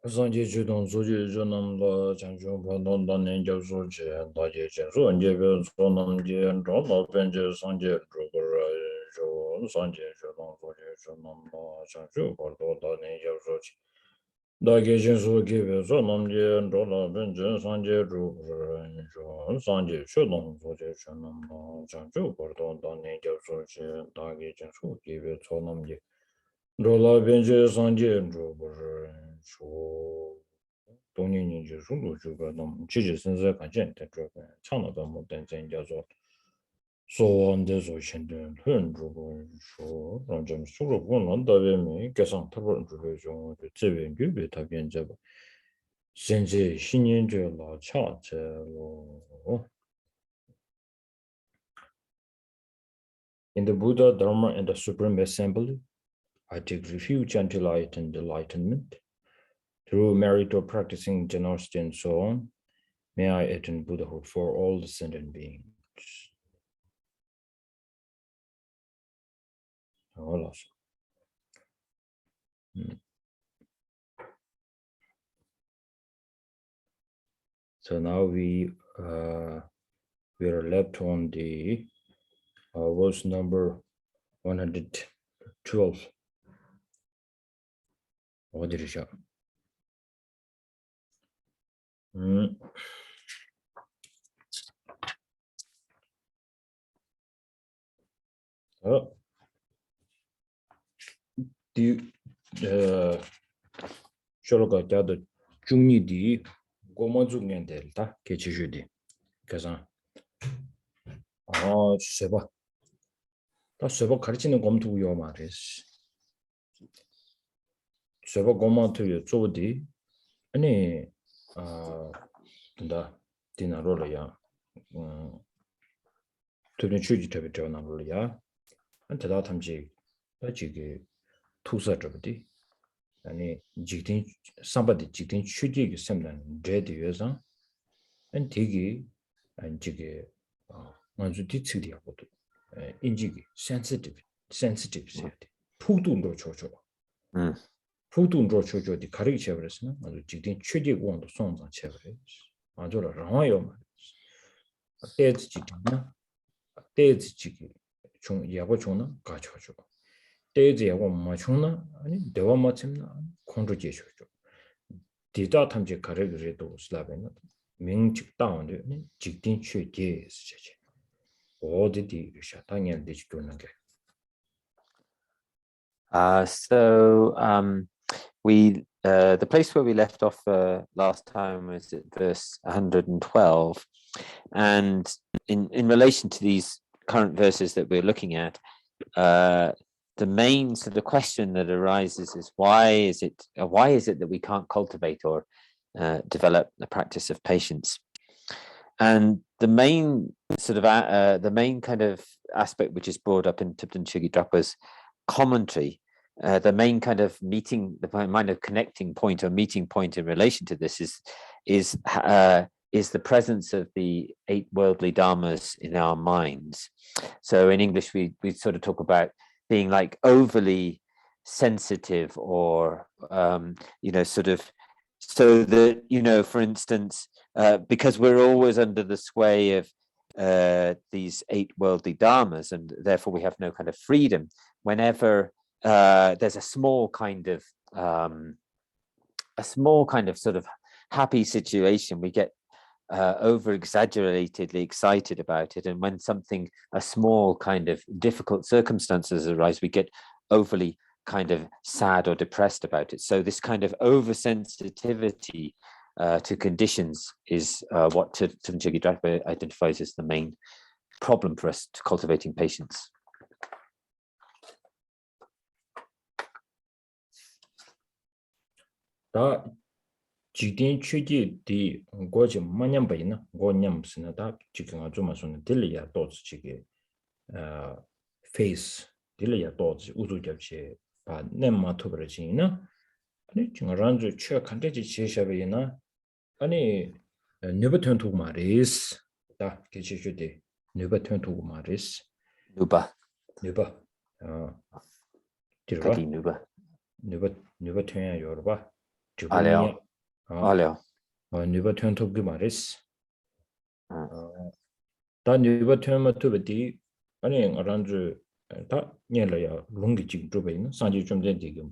Sanje Judon Soju Junam La Chanchu Padon Dan Jab Soji Daji Chensu Njebe Sonam Jen Ron Benje Sanje Drugura Jo Sanje Judon Soju Junam La Chanchu Padon Dan Jab Soji Daji Chensu Gibe Sonam Jen Ron Benje Sanje Drugura Jo Sanje Judon Soju Junam La Chanchu Padon Dan Jab Soji Daji Chensu Gibe Sonam Jen Rola Benje Sanje Drugura Jo东年年就入这个那么其实现在看见的这个唱了的么等人叫做说完的说现在很这个说让咱们说了不能到外面给上他不这个种这边就别他边这个现在新年就老恰这了 In the Buddha, Dharma, and the Supreme Assembly, I take refuge until I attain enlightenment. Through merit of practicing generosity and so on, may I attain Buddhahood for all the sentient beings. So now we are left on the verse number 112. What did it show? Sholoka jada 중니 di 고마 중년 될다 개치주디 그래서 세바 다 세바 가르치는 검토요 말이지 세바 고마토요 쪼디 아니 된다 디나로라야 되는 취지 되게 되나로야 한테다 탐지 빠지게 투사적디 아니 직진 삼바디 직진 취지가 semdan 제디여서 안 되게 안 지게 먼저 뒤치기하고도 인지기 sensitive 푸둔도 조조 푸둔도 조조디 가르치 쳐버렸으나 아주 직진 취지 원도 송장 쳐버려 아주라 라와요 때지 직진나 때지 직이 중 야고 중나 가져줘 때지 야고 맞추나 아니 대화 맞춤나 공조 제셔줘 디다 탐지 가르그래도 슬라베는 명직 다운데 직진 취지 스제제 어디디 샤당연 디지도는 게 So we the place where we left off last time was at verse 112, and in relation to these current verses that we're looking at, the main sort of question that arises is why is it that we can't cultivate or develop the practice of patience? And the main sort of the main kind of aspect which is brought up in Thupten Chögyal Drapa's commentary, the main kind of connecting point or meeting point in relation to this is the presence of the 8 worldly dharmas in our minds. So in English we sort of talk about being like overly sensitive, or sort of, so that for instance, because we're always under the sway of these 8 worldly dharmas, and therefore we have no kind of freedom. Whenever there's a small kind of sort of happy situation, we get over exaggeratedly excited about it, and when a small kind of difficult circumstances arise, we get overly kind of sad or depressed about it. So this kind of oversensitivity to conditions is what Thupten Chögyal Drapa identifies as the main problem for us to cultivating patience. 직진 취지디 고지 만년바이나 고냠스나다 지금 아주 마소는 딜리아 도츠 지게 페이스 딜리아 도츠 우주접시 바 nem마토브르지나 아니 지금 란주 최 칸데지 제샤베이나 아니 네버턴투 마리스 다 개체주디 네버턴투 마리스 누바 디르바 누바 네버턴야 요르바 주변이야. 알려. 누가 턴톱기 말했어. 다 누가 턴만 투베디 아니 아란주 다 녀려야 롱기 지금 주변에 산지 좀 된디기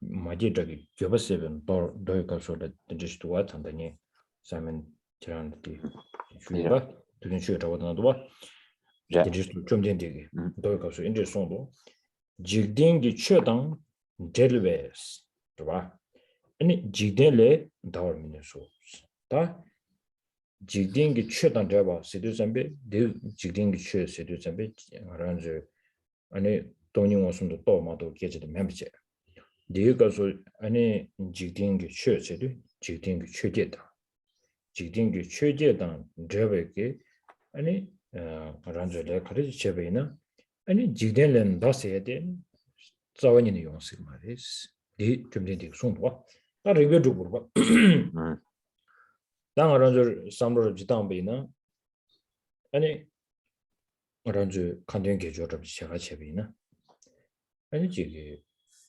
마지저기 교버세븐 도이가 소다 진짜 왔던데 사면 저한테 주가 두는 주가 잡아도 봐. 진짜 좀 된디기 도이가 소 인제 송도 직딩기 최당 델베스 봐. 아니 직딩레 다르미네소 다 직딩기 최단 잡아 시도점be 데 직딩기 최 시도점be 아란저 아니 돈이 와서도 또 마도 계제도 멤버제 네가서 아니 직딩기 최세도 직딩기 최제다 직딩기 최제다 잡에게 아니 아란저래 가르치 제베이나 아니 직딩len 다세야 돼 자원이는 용식 말이스 좀 된디 송도 다 리뷰 좀 봐. 당아란저 삼로 지당베이나 아니 아란저 간된 계조를 제가 제베이나 아니 지게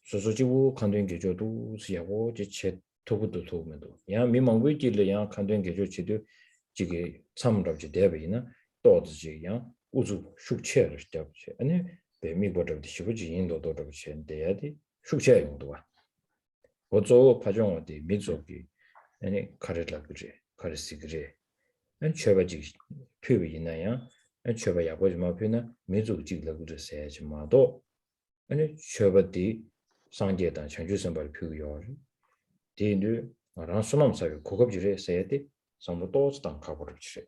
소소지고 간된 계조도 시하고 제 토부도 도면도 야 미망위지를 야 간된 계조 지도 지게 참럽지 대베이나 또지 야 우주 숙체를 잡지 아니 배미보다 시부지 인도도 잡지 돼야지 숙체 용도가 어쩌고 파종 어디 민족이 아니 가르라 그래 가르시 그래 안 쳐봐지 표비 있나야 안 쳐봐 야보지 마피나 민족직을 그랬어야지 마도 아니 쳐봐디 상계단 전주선발 표요 디는 알아 수놈사의 고급지를 써야 돼 상부도 당 가버리지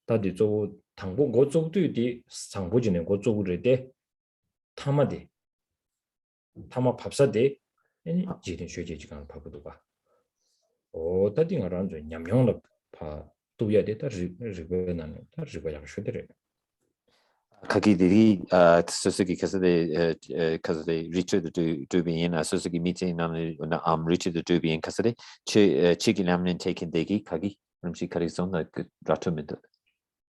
다들 저 당부 고쪽도디 상부지는 고쪽으로 돼 타마디 타마 밥사데 아니 지린学习지간 바보도 봐 다딩아란 좀 냠용을 봐 도야 되다 리그나는 다 리그 약속들이 Kagidiri Suzuki because they reach the Dubi in a Suzuki meeting on reach the Dubi in Kasade Chigi Lamnin taking Degi Kagi from Shikarizon like Ratumid.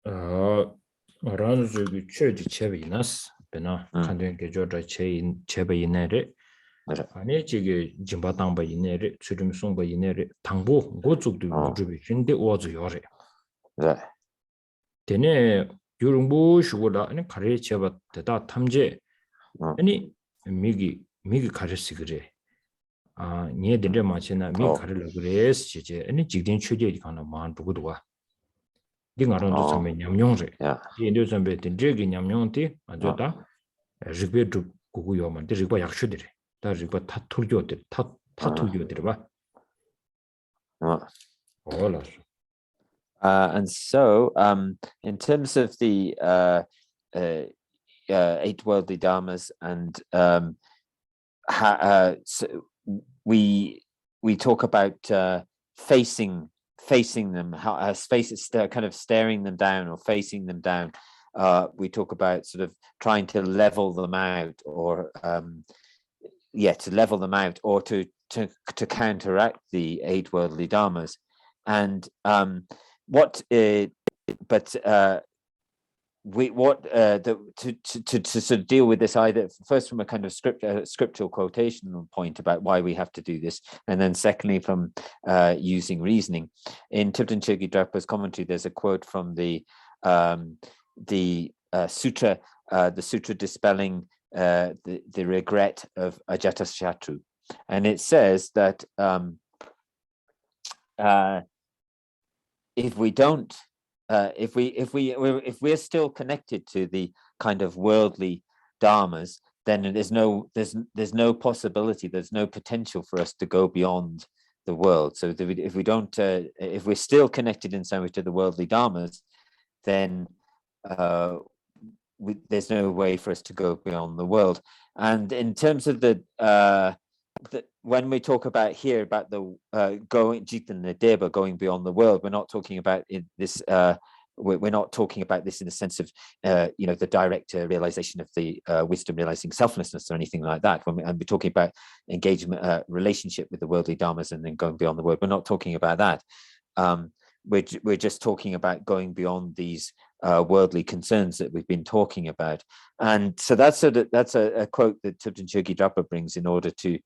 아란 저기 최지 제베이나스 베나 칸된 게조다 체인 제베이네레 아니 지게 짐바당바 이네레 추름송바 이네레 당부 고쪽도 우주비 근데 오즈요레 네 되네 유릉부 슈고다 아니 가르 제바 대다 탐제 아니 미기 가르시 그래 니에들레 마치나 미 가르려 그래스 지제 아니 직된 최제이 가나 만 두고도 와 딩아론도 참에 냠용제 디엔도 참에 딘제기 냠용티 아저다 리베드 고고요만 디리바 약슈들이 다 리바 타투교들 타투교들 봐 and so in terms of the eight worldly dharmas and so we talk about facing them, how kind of staring them down or facing them down. We talk about sort of trying to level them out or to level them out or to counteract the eight worldly dharmas. And to sort of deal with this either first from a kind of scriptural quotation point about why we have to do this, and then secondly from using reasoning. In Thubten Chögyal Dragpa's commentary, there's a quote from the sutra dispelling the regret of Ajatasattu, and it says that if we're still connected to the kind of worldly dharmas, then there's no possibility, there's no potential for us to go beyond the world. So if we're still connected in some way to the worldly dharmas, then there's no way for us to go beyond the world. And in terms of when we talk about here about the going Jitana going beyond the world, we're not talking about this. We're not talking about this in the sense of the direct realization of the wisdom realizing selflessness or anything like that. When we're talking about engagement, relationship with the worldly dharmas, and then going beyond the world, we're not talking about that. we're just talking about going beyond these worldly concerns that we've been talking about. And so that's a quote that Thupten Chogi Drapa brings in order to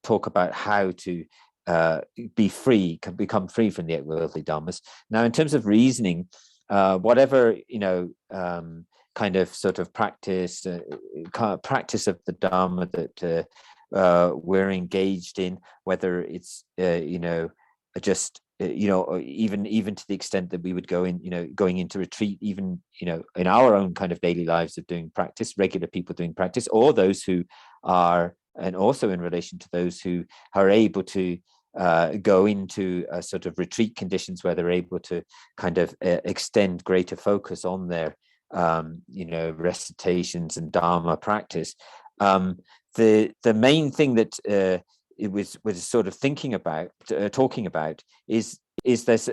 talk about how to be free, can become free from the eight worldly dharmas. Now, in terms of reasoning, whatever kind of sort of practice of the dharma that we're engaged in, whether it's just even to the extent that we would go in, going into retreat, even in our own kind of daily lives of doing practice, regular people doing practice, or those who are, and also in relation to those who are able to go into a sort of retreat conditions where they're able to kind of extend greater focus on their recitations and dharma practice. The main thing that it was sort of talking about is this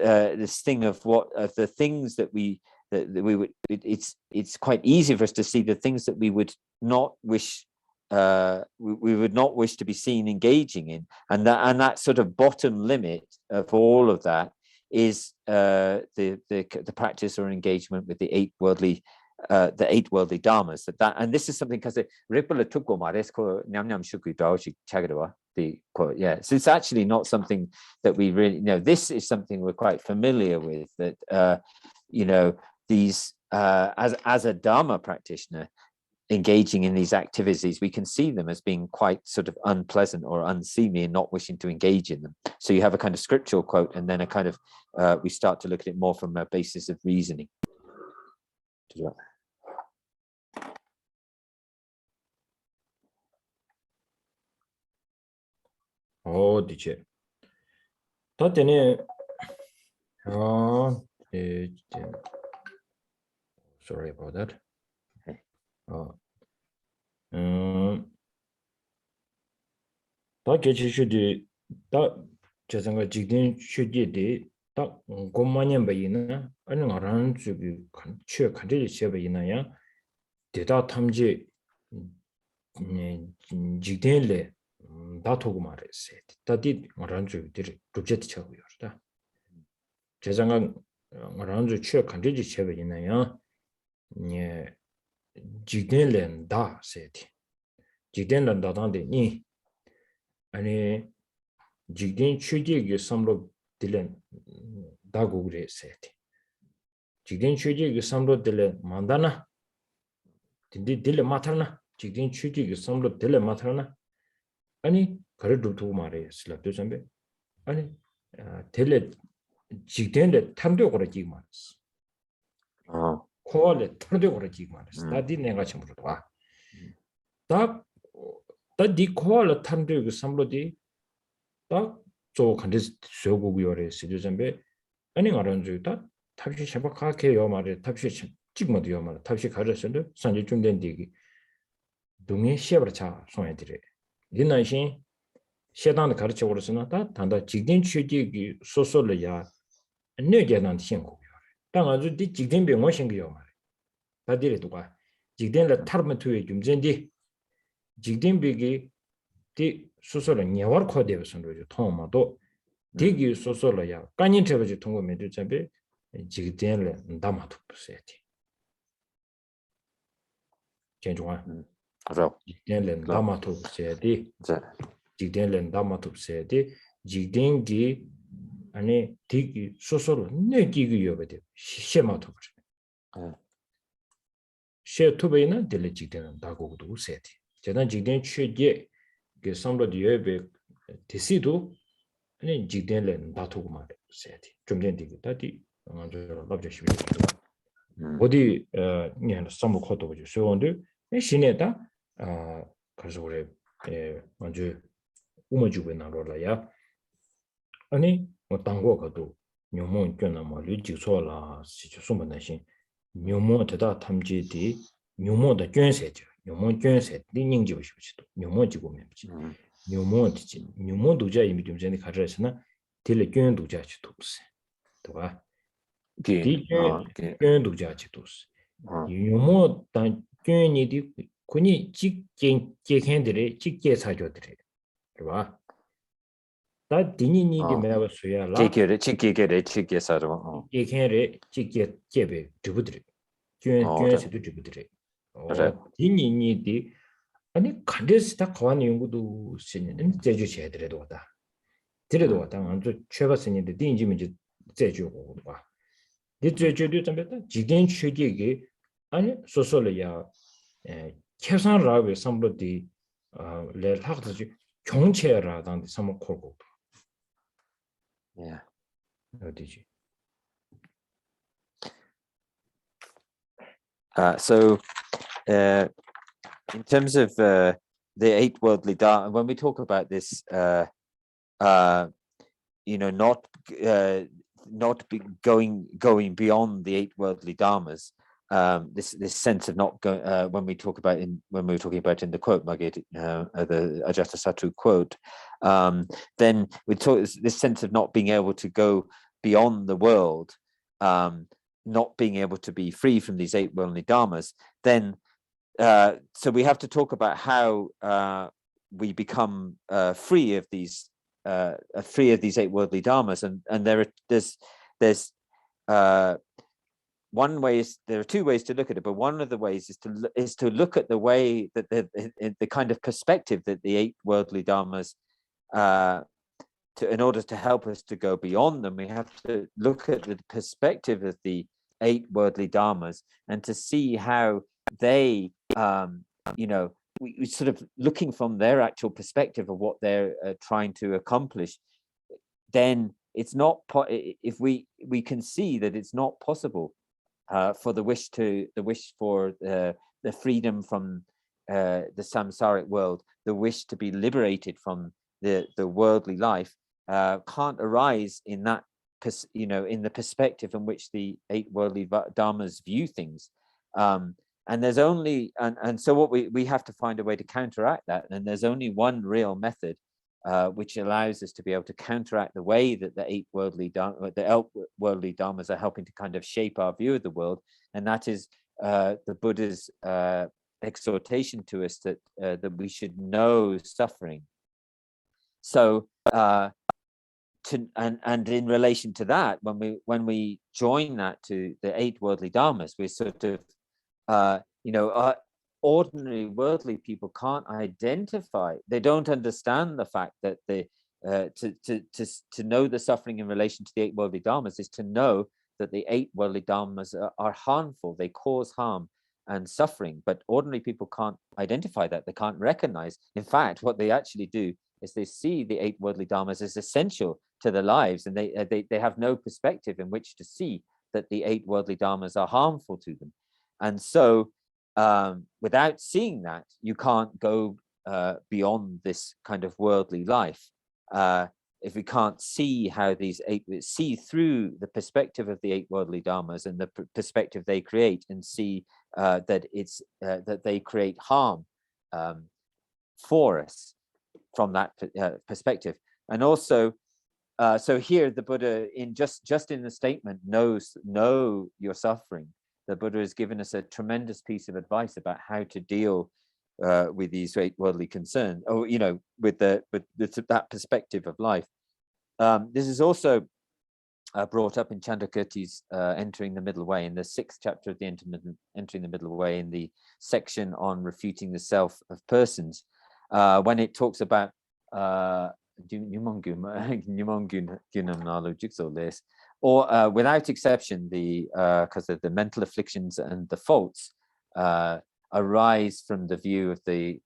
thing of the things that we would, it's quite easy for us to see the things that we would not wish we would not wish to be seen engaging in, and that sort of bottom limit of all of that is the practice or engagement with the eight worldly dharmas. And this is something because so it's actually not something that we really know. This is something we're quite familiar with, that these as a dharma practitioner engaging in these activities, we can see them as being quite sort of unpleasant or unseemly and not wishing to engage in them. So you have a kind of scriptural quote, and then a kind of we start to look at it more from a basis of reasoning. Oh, dice. Tatene, sorry about that. 다 개치슈디 다 제상가 직된 슈디디 다 고만년 바이나 아니 나라는 주기 간취 간제지 제바이나야 대다 탐지 직된래 다 토고 말했어. 다디 나라는 주들이 루제트 쳐고요다. 제상가 나라는 주 취 간제지 제바이나야 예 직된래 다 세티 직된래 다단데 니 아니 직된 취지의 삼로 딜렌 다고그레 세티 직된 취지의 삼로 딜렌 만다나 딜레 마타나 직된 취지의 삼로 딜레 마타나 아니 그래도 말해 슬랍도 잠베 아니 딜레 직된데 탐도 거라지 말았어 코알레 탐도 거라지 말았어 다디 내가 전부 다 다디 코알레 탐도 삼로디 또 간데 쇼고고요래 시주점be 아니 말하는 줄다 탑시 샤바카케요 말에 탑시 찍모도요 말 탑시 가르쳤는데 산지 좀된 디기 동에 시합을 차 손해들이 이나신 시단의 가르쳐 버렸으나 다 단다 직된 취지기 소소를야 뇌계난 신고요 당 아주 디 직된 병원 신고요 말 다디를 두가 직된을 타르면투에 좀 전디 직된 비기 디 소소를 녀월 코드에서 통마도 되게 소소로야 간인 잡아지 통고면 잡에 직전에 담아도 세티 괜찮아 그래서 직전에 담아도 세티 직전에 담아도 세티 직전기 아니 되게 소소로 내기기 여베데 시마도 그래 셰토베이나 델레 직전에 다고도 세티 제가 직전 취재 그 상로디에베 디시도 아니 직전에 다투고 말해 세티 좀 전에 다디 먼저 납작시비 어디 년 삼로 코도 주 소원들 신에다 그래서 그래 먼저 우모주고 나로라야 아니 뭐 당고가도 묘몬 껴나 뭐 리지소라 시주 소문나신 묘몬 대다 탐지디 묘몬의捐세죠 묘몬捐세 링링지 보시죠 묘몬 지고 맵지 묘몬 지지 묘몬 도자 이미 좀 전에 가져서나 딜레捐도자 지도스 또봐捐도자 지도스 묘몬 단捐이디 군이 직계 계hend들의 직계 사조들이 봐 다 디니니 디메가 수야라 사로. 예켄레 지게 제베 두부드리 쥐쥐에서도 두부드리 그래. 디니니디 아니 간데스다 거한 연구도 쓰는 제주 제들에도 왔다 들에도 왔다 아주 최바스님데 디인지면 이제 제주고 봐 제주도 좀 지겐 최디게 아니 소설이야 계산라고 somebody 레 학듯이 경체라던데 삼을 걸고 Yeah. 어디지 So in terms of the eight worldly dharma, when we talk about this, not going beyond the eight worldly dharmas, this sense of not going, when we were talking about in the quote, Magid, the Ajatasattu quote, then we talk this sense of not being able to go beyond the world, not being able to be free from these eight worldly dharmas. Then so we have to talk about how we become free of these eight worldly dharmas, and there's one way is, there are two ways to look at it, but one of the ways is to look at the way that the kind of perspective that the eight worldly dharmas, in order to help us to go beyond them, we have to look at the perspective of the eight worldly dharmas and to see how they we sort of looking from their actual perspective of what they're trying to accomplish. Then it's not if we can see that it's not possible for the wish for the freedom from the samsaric world, the wish to be liberated from the worldly life, can't arise in that in the perspective in which the eight worldly dharmas view things. And there's only and so what we have to find a way to counteract that, and there's only one real method which allows us to be able to counteract the way that the eight worldly dharmas are helping to kind of shape our view of the world, and that is the Buddha's exhortation to us that we should know suffering. So and in relation to that, when we join that to the eight worldly dharmas, we're sort of ordinary worldly people can't identify, they don't understand the fact that to know the suffering in relation to the eight worldly dharmas is to know that the eight worldly dharmas are harmful, they cause harm and suffering, but ordinary people can't identify that, they can't recognize. In fact, what they actually do is they see the eight worldly dharmas as essential to their lives, and they have no perspective in which to see that the eight worldly dharmas are harmful to them. And so without seeing that, you can't go beyond this kind of worldly life. If we can't see how see through the perspective of the eight worldly dharmas and the perspective they create, and see that it's that they create harm for us from that perspective. And also, so here the Buddha, in just in the statement, know your suffering, the Buddha has given us a tremendous piece of advice about how to deal with these eight worldly concerns, or with that perspective of life. This is also brought up in Chandrakirti's Entering the Middle Way, in the 6th chapter of the Entering the Middle Way, in the section on refuting the self of persons, when it talks about or without exception, because of the mental afflictions and the faults arise from the view of the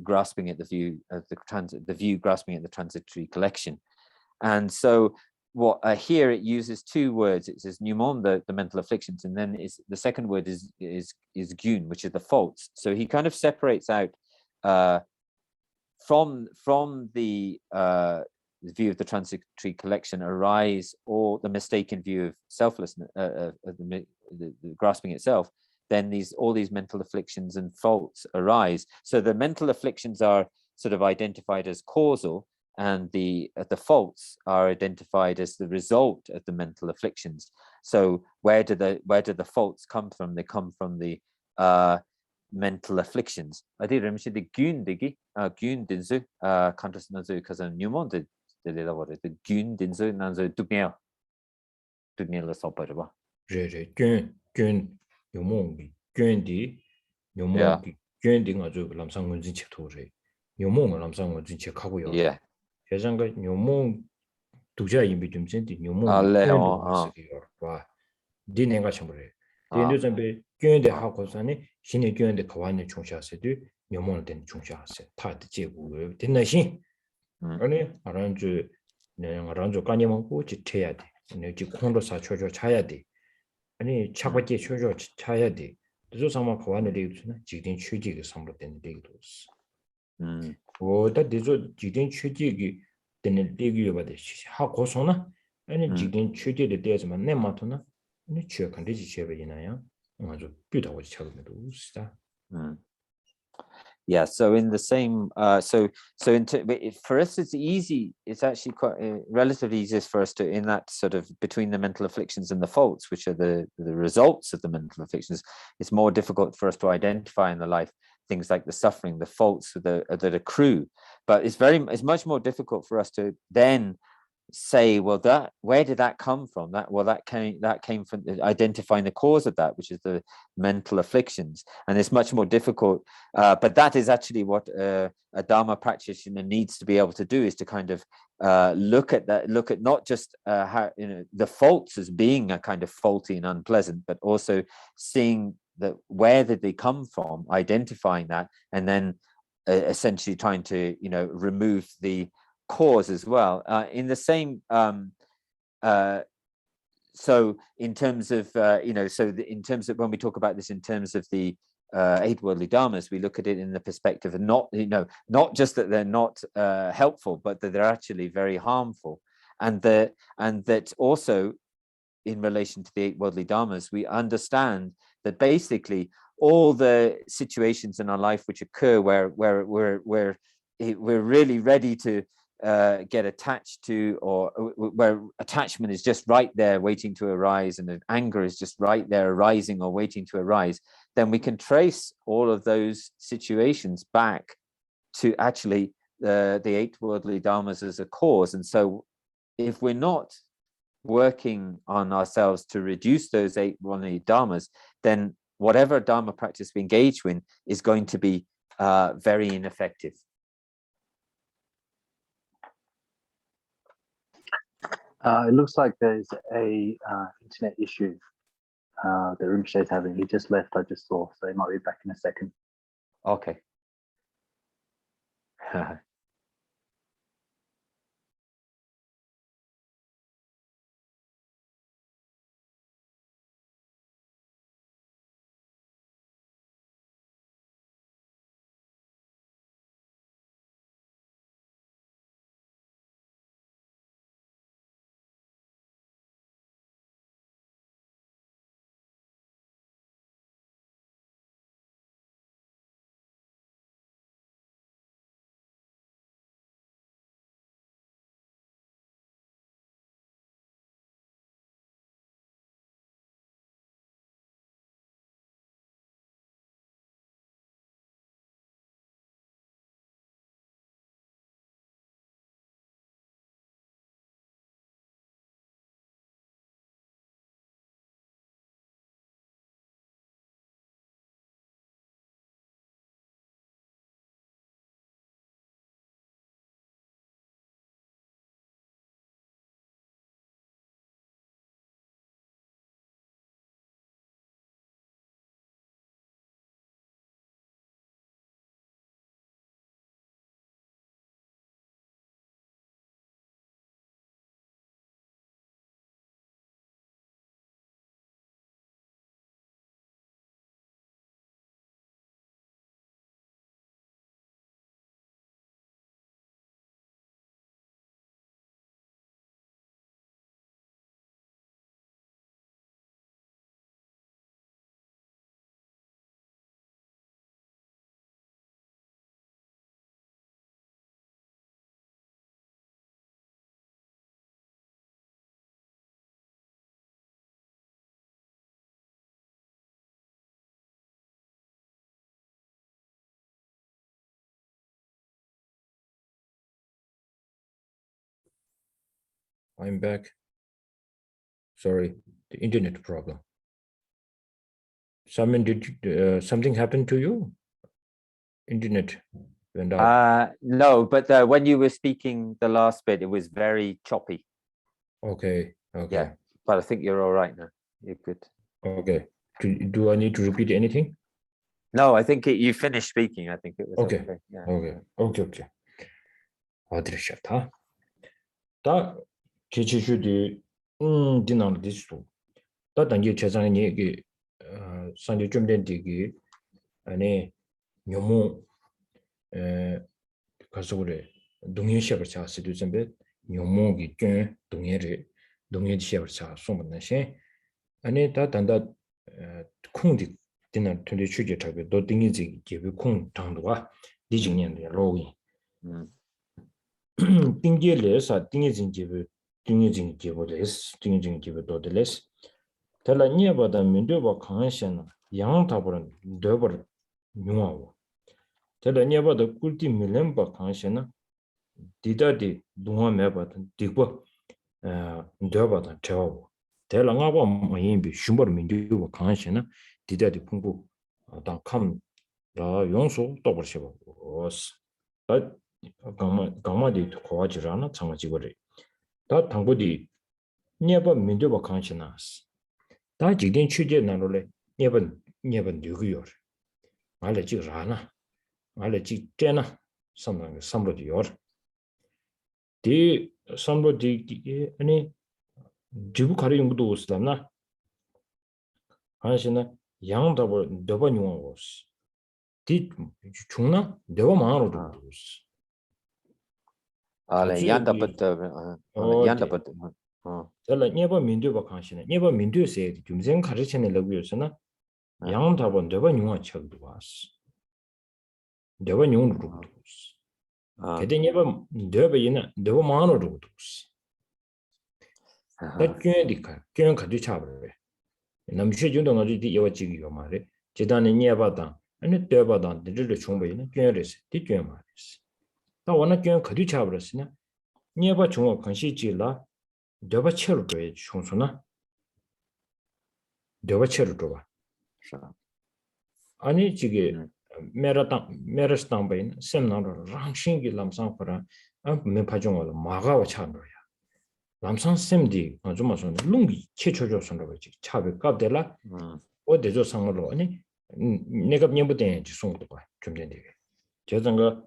grasping at the view of the view grasping at the transitory collection. And so what here it uses two words. It says pneumon, the mental afflictions, and then the second word is gyun, which is the faults. So he kind of separates out from the view of the transitory collection arise, or the mistaken view of selflessness, of the grasping itself, then all these mental afflictions and faults arise. So the mental afflictions are sort of identified as causal, and the faults are identified as the result of the mental afflictions. So where do the faults come from? They come from the mental afflictions. I did remember the gyun digi, gyun dinsu, consciousness because of pneumon the gyun dinsu nanzo dugnia la sopa. Re gyun nyomong gyun di Yeah. nyomong gyun di nga zo lamsang ngun che to re. Nyomong lamsang ngun che kago yo. Yeah. Yajang ga nyomong duja yimbi dim sen di nyomong Le gyun on. di se ki yo wa. Di nenga chamre. Di Ah. ndu zambe gyun de ha ko sa ne shine gyun de kawane chungsha se du nyomong den chungsha se. Ta de je gu de na xin. 아니 아란주 내가 아란주 까니 먹고 지쳐야 돼. 내 지 콘도 사초조 차야 돼. 아니 차바지 초조 차야 돼. 저 상마 거완의 리그스는 지딘 취지가 상로되는 리그도스. 오다 디조 지딘 취지기 되는 리그여 봐도 하 고소나 아니 지딘 취지에 대해서만 내 마토나 아니 취어 컨디지 제베이나야. 아주 뷰다고 차도면도 우스다. Yeah, so in the same for us it's easy, it's actually quite relatively easiest for us to, in that sort of between the mental afflictions and the faults, which are the results of the mental afflictions, it's more difficult for us to identify in the life things like the suffering, the faults that accrue, but it's much more difficult for us to then say, well, that where did that come from? That came from identifying the cause of that, which is the mental afflictions, and it's much more difficult. But that is actually what a Dharma practitioner needs to be able to do, is to kind of look at not just how the faults as being a kind of faulty and unpleasant, but also seeing that where did they come from, identifying that, and then essentially trying to remove the cause as well. In the same so in terms of in terms of when we talk about this in terms of the eight worldly dharmas, we look at it in the perspective of not just that they're not helpful, but that they're actually very harmful, and that also in relation to the eight worldly dharmas, we understand that basically all the situations in our life which occur where we're really ready to get attached to, or where attachment is just right there waiting to arise, and anger is just right there arising or waiting to arise, then we can trace all of those situations back to actually the eight worldly dharmas as a cause. And so if we're not working on ourselves to reduce those eight worldly dharmas, then whatever dharma practice we engage in is going to be very ineffective. It looks like there's a internet issue that Rinpoche is having. He just left, I just saw, so he might be back in a second. Okay. I'm back. Sorry, the internet problem. Simon, did something happen to you? Internet went out. No, but when you were speaking the last bit, it was very choppy. Okay. Yeah, but I think you're all right now. You're good. Okay. Do I need to repeat anything? No, I think you finished speaking. I think it was okay. Yeah. Okay. 어디셨다? 다 기치주디 디나르 디스도. 다 단계 최상의 얘기 상대 좀 된 되기 아니 너무 가서 그래. 동의 시합을 차스도 좀be 너무기 꽤 동의 시합을 차 소문나 시 아니 다 단다 콩디 디나 틀리 추제 타고 도 등이지 개비 콩 당도가 디징년의 로기 띵게레사 띵이진 개보레스 띵이진 개보도레스 달라니에보다 민도바 강한시나 양타버는 더버 뉴아고 달라니에보다 꿀티 밀렘바 강한시나 디다디 동화매바던 디고 더버던 저고 달랑아바 뭐인비 슈머 민도바 강한시나 디다디 풍부 당캄 라 용소 또버셔고 오스 강마디 고아지라나 참아지거래 다 당고디 네바 민도바 강시나스 다 지된 취재 나로래 네번 누구요 말레지 라나 말레지 째나 삼로디요 디 삼로디 아니 지부 가려 용도 없었나 하시나 양답을 너번 용어스 디 중나 너가 망하로도 Ale yanda but yanda but 달라 네번 민도바 강시네 네번 민도세 좀생 가르치는 러고였으나 양답은 너번 용어 쳐도 왔어 너번 용으로 그때 네번 너번이나 너번 망하로도 다 괜히니까 괜히 가도 차버려 남시 jun도 어디 여지기요 말에 제단에 네바다 아니 때바다 들을 충분히 괜히래서 뒤에 말이지 다 원래 괜히 가도 차버렸으나 네바 중어 관시지라 너바 체로 돼 총소나 너바 체로 줘 봐. 아니 지게 메라스탄 바인 셈나로 랑싱기 람상 거라 메파종을 마가와 차노야. 람상 셈디 좀 맞으면 룽기 최초조선으로 지 차베 값들라 어디서 상으로 아니 내가 년부터 지송도 봐. 좀 된대. 저장가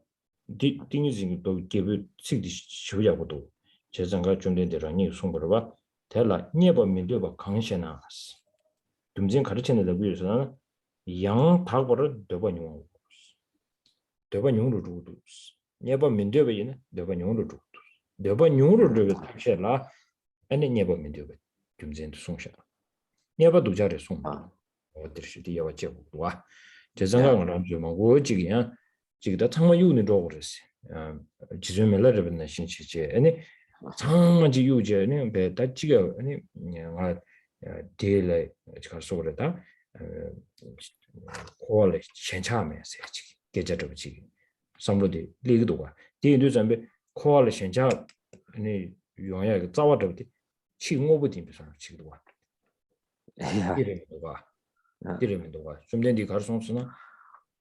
띵이지 또 개비 식디 쉬어야고도 제정가 좀 된 대로 니 송거로 봐. 달라 네번 민도바 강시나 dumjin 가르치는 레비에서는 양 다고를 네번 용 네번 용으로 주도 네번 민도베는 네번 용으로 주도 네번 용으로 주도 쉐라 아니 네번 민도베 dumjin 송샤 네번 두자래 송 어디시디 여와제고 와 제정가는 좀 오지기야 지금다 정말 유는 저거랬어 지점을레르는 신치제 아니 장만지 유제는 배다 지가 아니 아 딜레 지가 소리다 콜레 현차면서 계절도 지 삼로디 리그도가 뒤도 전에 콜레 현차 아니 용야 그 자와도 칭오부터 비서 지도 와 이름도 와 좀 된디 가르송스나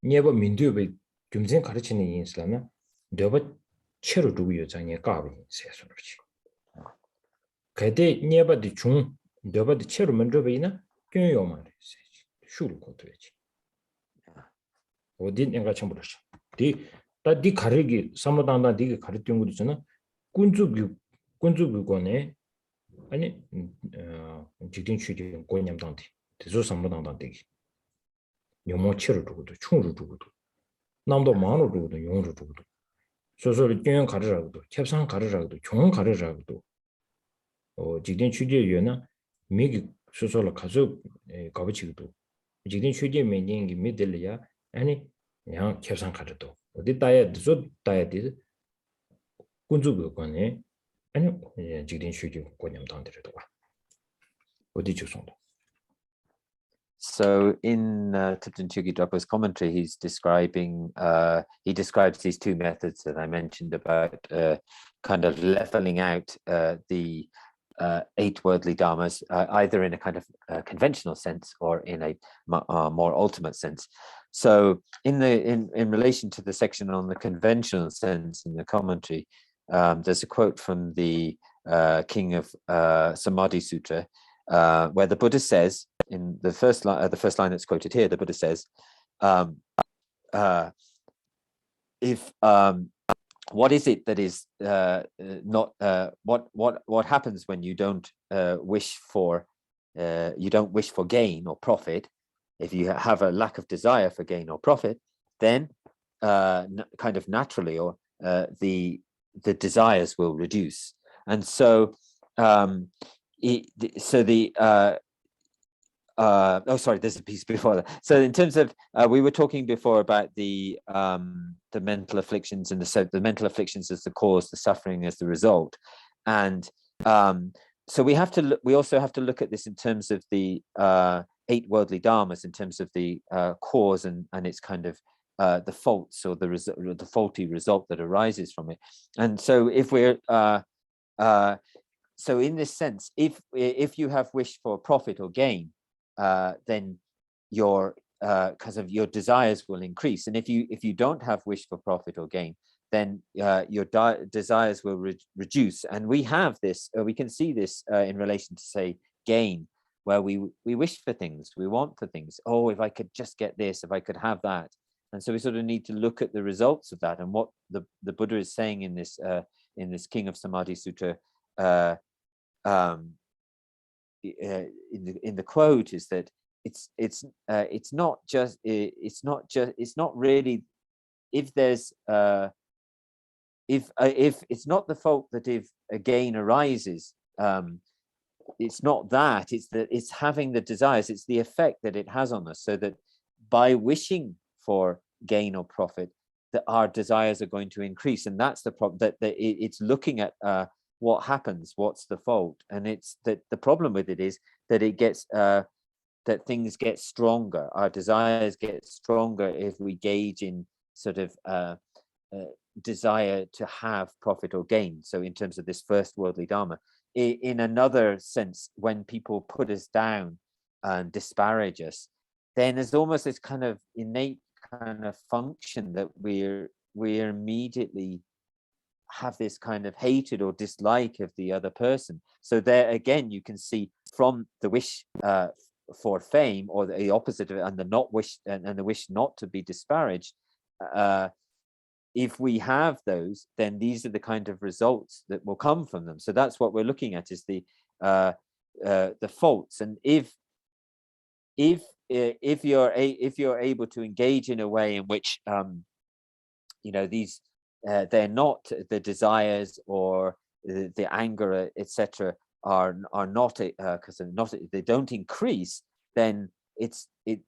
네버 민두베 좀생 가르치는 인스라면 네버 체로 두고 여장에 까비 세서로지 그때 네버디 중 네버디 체로 먼저 베이나 교요 말이지 슈를 거둬야지 어디 내가 참 불렀어 디 가르기 사모단다 디게 가르친 거 있잖아 군주비권에 아니 직진 취지 권념당대 대조 사모단다데 용모 체로 두고도 충으로 두고도 남도 마음으로 두고도 용으로 두고도 소소를 경영 가르라고도 캡상 가르라고도 종 가르라고도 직진 취지에나 미기 소소를 가서 가버치기도 직진 취지에 매년기 믿을이야 아니 양 캡상 가르도 어디 따야 저 따야 돼 군주교관에 아니 직진 취지 권념 당들도 와 어디 주송도 So in Thupten Chugi Drapa's commentary, he describes these two methods that I mentioned about kind of leveling out the 8 worldly dharmas, either in a kind of conventional sense or in a more ultimate sense. So in relation to the section on the conventional sense in the commentary, there's a quote from the King of Samadhi Sutra, where the Buddha says, in the first line that's quoted here, the Buddha says, what is it that is not what happens when you don't wish for gain or profit? If you have a lack of desire for gain or profit, then kind of naturally, or the desires will reduce. And so there's a piece before that. So in terms of, we were talking before about the mental afflictions, and the mental afflictions as the cause, the suffering as the result. And so we also have to look at this in terms of the 8 worldly dharmas, in terms of the cause and its kind of the faults, or the faulty result that arises from it. And so if we're so in this sense, if you have wished for profit or gain, then your desires will increase. And if you don't have wish for profit or gain, then your desires will reduce. And we have this, we can see this in relation to, say, gain, where we wish for things, we want for things. Oh, if I could just get this, if I could have that. And so we sort of need to look at the results of that. And what the Buddha is saying in this King of Samadhi Sutra, in the quote, is that it's not really, if there's if it's not the fault that if a gain arises, it's not that, it's having the desires, it's the effect that it has on us, so that by wishing for gain or profit, that our desires are going to increase. And that's the problem, that it's looking at what happens, what's the fault. And it's that the problem with it is that it gets that things get stronger, our desires get stronger if we gauge in sort of desire to have profit or gain. So in terms of this first worldly dharma, in another sense, when people put us down and disparage us, then there's almost this kind of innate kind of function that we immediately have this kind of hatred or dislike of the other person. So there again, you can see from the wish for fame, or the opposite of it, and the not wish, and the wish not to be disparaged. If we have those, then these are the kind of results that will come from them. So that's what we're looking at, is the faults. And if you're able to engage in a way in which these they're not, the desires or the anger, etc., are not because they don't increase, then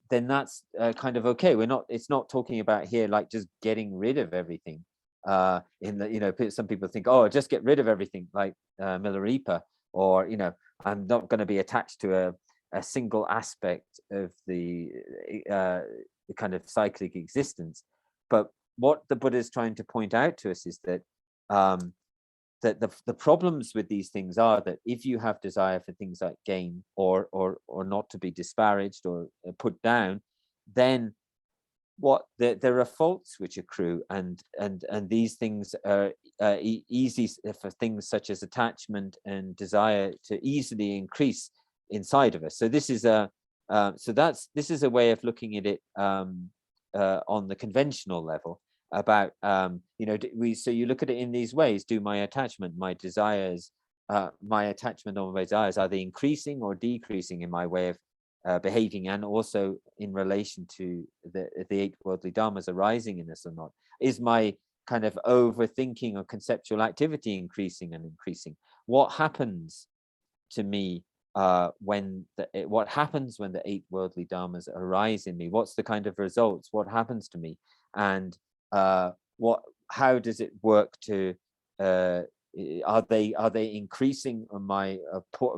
then that's kind of okay. It's not talking about here like just getting rid of everything. Some people think, oh, just get rid of everything, like Milarepa, or I'm not going to be attached to a single aspect of the kind of cyclic existence. But what the Buddha is trying to point out to us is that that the problems with these things are that if you have desire for things like gain or not to be disparaged or put down, then there are faults which accrue, and these things are easy for things such as attachment and desire to easily increase inside of us. So this is a way of looking at it on the conventional level, about so you look at it in these ways. Do my attachment, my desires, my attachment or my desires, are they increasing or decreasing in my way of behaving, and also in relation to the 8 worldly dharmas arising in us or not? Is my kind of overthinking or conceptual activity increasing and increasing? What happens to me what happens when the 8 worldly dharmas arise in me? What's the kind of results? What happens to me? And how does it work to are they increasing on my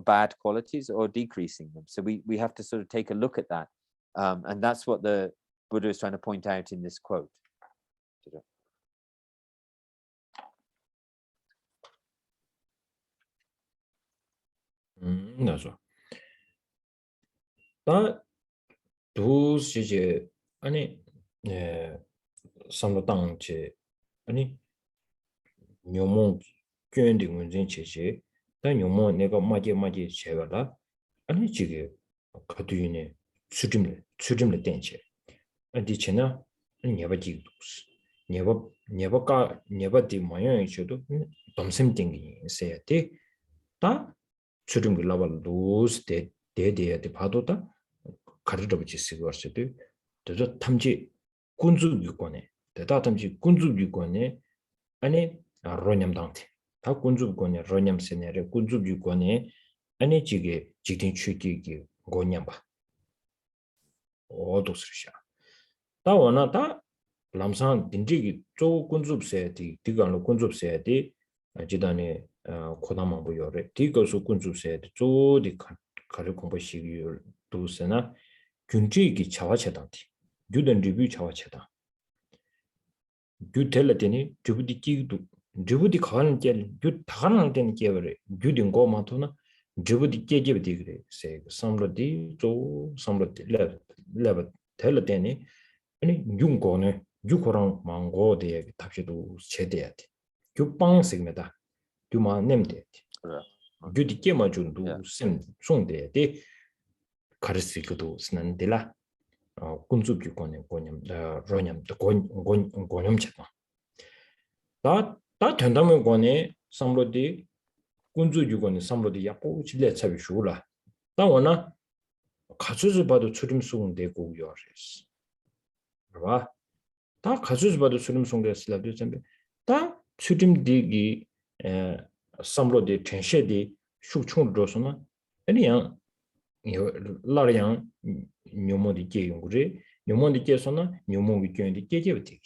bad qualities or decreasing them? So we have to sort of take a look at that And that's what the Buddha is trying to point out in this quote. That's right. But those any some tang any nyomon gyending when cheche, then nyomon nega maji chegala, any jige katune sudimle tenche. And the chena never jigdos. Never di mayan should something say a day. Ta sudim level lose de the padota, carriage sigurity. The tamji kunzu yukone, the datamji kunzu yukone, ane ronyam dante. Ta kunzu gone ronyam senere, kunzu yukone, ane jige jitin chuki gonyamba. All those risha. Ta wana ta lamsan dindigi zo kunzub sayati, digano kunzub sayati, jidane kodamambu yore, digosu kunzub sayati, zo di kari kumpa shigi do sena, gyunjigi chawa chedanti, gyudan ribu chawa chedan. Gyu tela teni, jubudi kigidu, jubudi kawanan jeli, gyu takanan teni kievare, gyudin go matuna, jubudi kiejebe digre, say, samla di, zo, samla di, leva tela teni, 아니 윤고네 유코랑 망고데 답시도 제대야지 규빵 sigmeta 규마 냄데 규디께 마준도 심 송데데 가르스기도 스난데라 군주 규권에 고념 로념 고념 찾다 다 된다면 권에 삼로디 군주 규권에 삼로디 약고 질레 차비 쇼라 다 원나 가수즈 봐도 추림 수운데 고요레스 봐. 다 가수즈 봐도 수림 송대스라도 전에 다 추림디기 삼로디 텐셰디 슈충으로서나 아니야 라량 뇨모디 게용구리 뇨모디 게서나 뇨모기 게인디 게게베티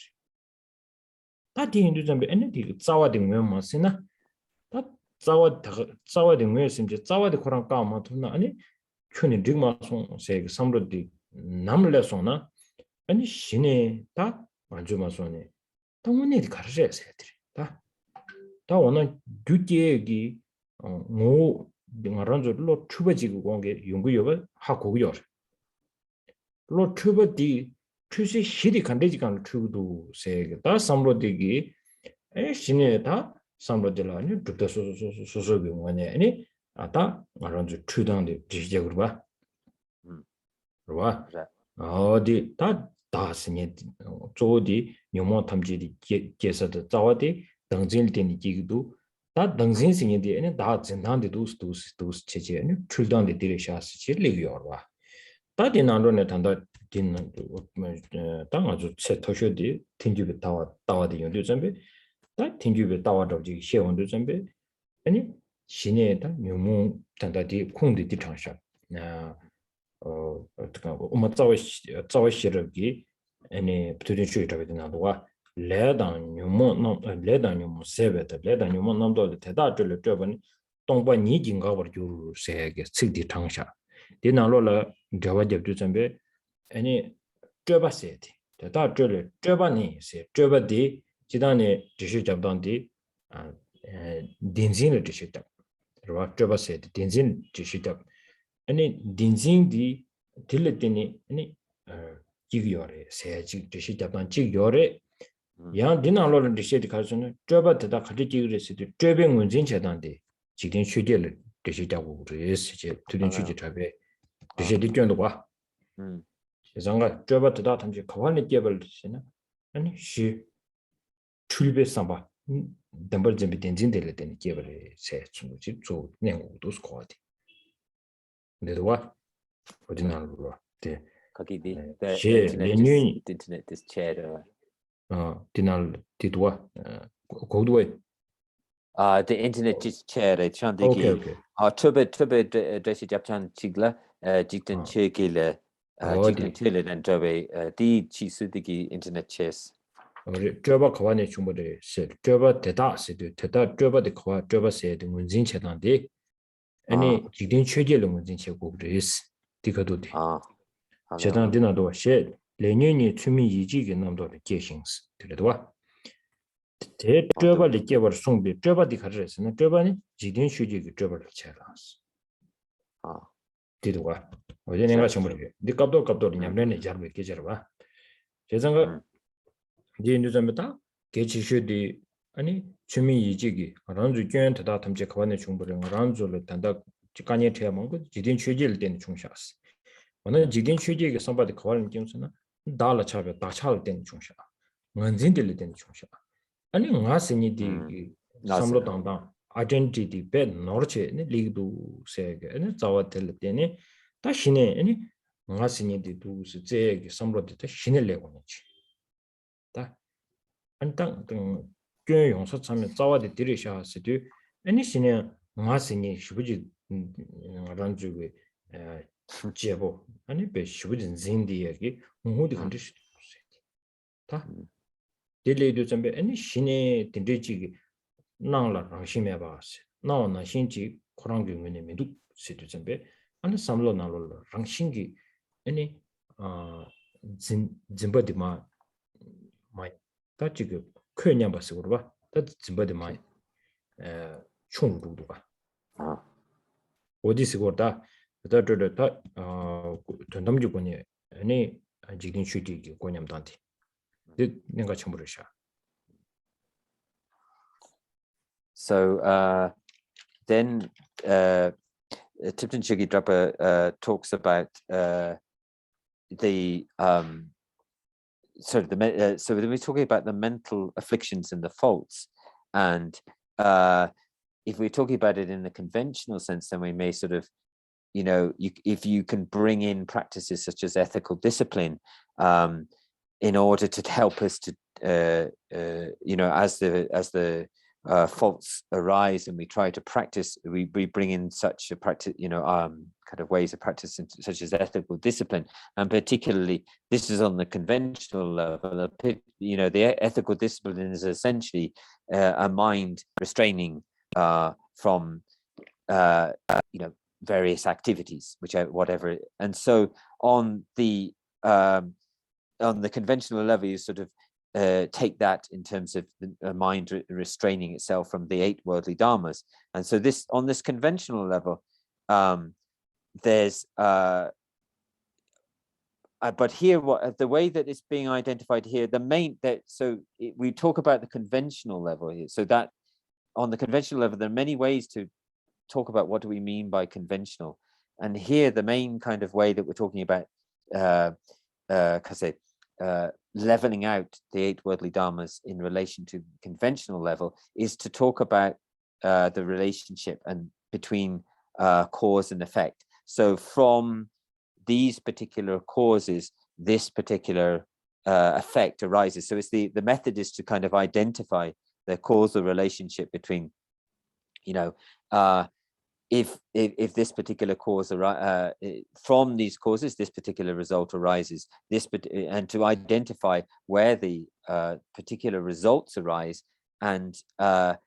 다 디인도 전에 에너지 자와딩 메모스나 다 자와딩 메심지 자와디 코랑 까마 돈나 아니 큐니 딩마송 세 삼로디 남레소나 아니 신에 다 만주마소네 동문에디 가르쳐야 세들이 다 오늘 규계기 뭐 링아란저로 추버지고 공게 연구여가 하고요 로 추버디 추시 시리 간대지간 추도 세다 삼로디기 에 신에 다 삼로디라니 두다소소소소소기 원에 아니 아다 아란저 추당데 지적으로 봐 어디 다스니 조디 뇨모 탐지디 계서도 자와디 등진되니 기기도 다 등진생인데 아니 다 진단데 도스 체제 아니 출단데 디레샤스 칠리요와 다디나로네 단다 딘 당아주 세토쇼디 팅규베 다와디 연도 점베 다 팅규베 다와도지 시원도 점베 아니 신에다 뇨모 단다디 콩디 디창샤 엄마 자와시르기 아니 부드러쉬다게 되나도가 레단 뉴모 세베다 레단 뉴모 남도 대다들 저번 동반 니긴가 버주 세게 측디 창샤 디나로라 저와접주 점베 아니 저바세티 대다들 저바니 세 저바디 지단에 지시 잡던디 딘진을 지시다 그러와 저바세티 딘진 지시다 아니 딘진디 딜레티니 아니 지기요레 세지 지시 잡던 지기요레 야 디나로는 디시디 가서는 저바트다 같이 지그레스디 저뱅 문진 제단데 지긴 휴제를 디시 잡고 그래서 이제 드린 휴제 잡에 디시디 견도 봐 세상가 저바트다 탐지 가만히 깨벌 디시나 아니 시 출배 삼바 담벌 준비 딘진들 때는 깨벌에 세 중지 조 내고도 스코어디 근데 와 어디나로 네 거기 the internet this chat 디날 디도와 고도에 the internet just chat chan데기 트베 드시 잡찬 지글라 직든 체길레 직든 텔레는 저베 디 치수디기 인터넷 체스 우리 저바 가만히 주모데 세 저바 대다세도 대다 저바데 가 저바세도 문진 체단데 아니 직든 체계를 문진 체고 그래스 디가도디 제단 디나도 셰 레니니 추미 이지게 남도 계신스 들어도 대 저발이 깨버 송비 저발이 가르스는 저발이 지딘 휴지기 저발을 채라스 디도가 어제 내가 정말 네 갑도 냠내네 잘못 계절봐 제상가 디인도점에다 개치슈디 아니 추미 이지기 란주 견트다 탐제 가반의 중부를 란주를 단다 직관에 태어만 거 지딘 휴지를 된 중샤스 오늘 지딘 휴지기 선바디 가반의 경우는 달라 차베 다차를 된 중샤 원진들 된 중샤 아니 nga스니디 삼로 당당 아이덴티티 베 노르체네 리그도 세게 네 자와텔 때네 다시네 아니 nga스니디 두스 제게 삼로데 신을 내고니지 다 안땅 꽤 용서 참여 자와데 들으셔서도 아니 신에 nga스니 슈부지 란주게 제보 아니 베 슈부진 진디에게 모두 컨디션 다 딜레이도 점에 아니 신의 딘데지기 나라 랑심해 봐스 나오나 신지 코랑경문에 민두 시도 점에 아니 삼로 나로 랑신기 아니 진버디마 마이 다 지금 큰냥 봤어 그러봐 다 진버디마 총루도가 어디서 거다 다다 전담주권이 아니 지금 슈디기 권념단티 내가 처음으로셔. So then Tipton Chögyam Drapa talks about the so then we're talking about the mental afflictions and the faults, and if we're talking about it in the conventional sense, then we may sort of, if you can bring in practices such as ethical discipline in order to help us to as the faults arise and we try to practice, we bring in such a practice, kind of ways of practice such as ethical discipline, and particularly this is on the conventional level. The ethical discipline is essentially a mind restraining from various activities, whatever. And so on the conventional level, you sort of take that in terms of the mind restraining itself from the 8 worldly dharmas. And so on this conventional level, there's but here the way that it's being identified here, we talk about the conventional level here. So that on the conventional level, there are many ways to talk about what do we mean by conventional. And here the main kind of way that we're talking about leveling out the 8 worldly dharmas in relation to conventional level is to talk about the relationship and between cause and effect. So from these particular causes, this particular effect arises. So it's the method is to kind of identify the causal relationship between, if this particular cause from these causes, this particular result arises, and to identify where the particular results arise, and and